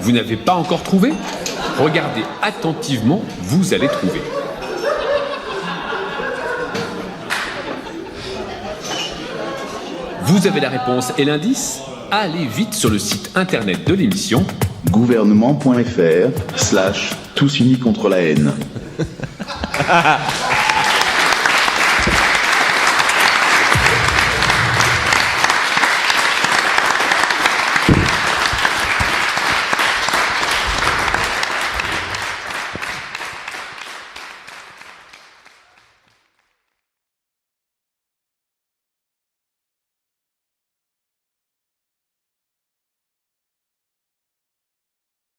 Vous n'avez pas encore trouvé ? Regardez attentivement, vous allez trouver. Vous avez la réponse et l'indice ? Allez vite sur le site internet de l'émission gouvernement.fr/tous unis contre la haine.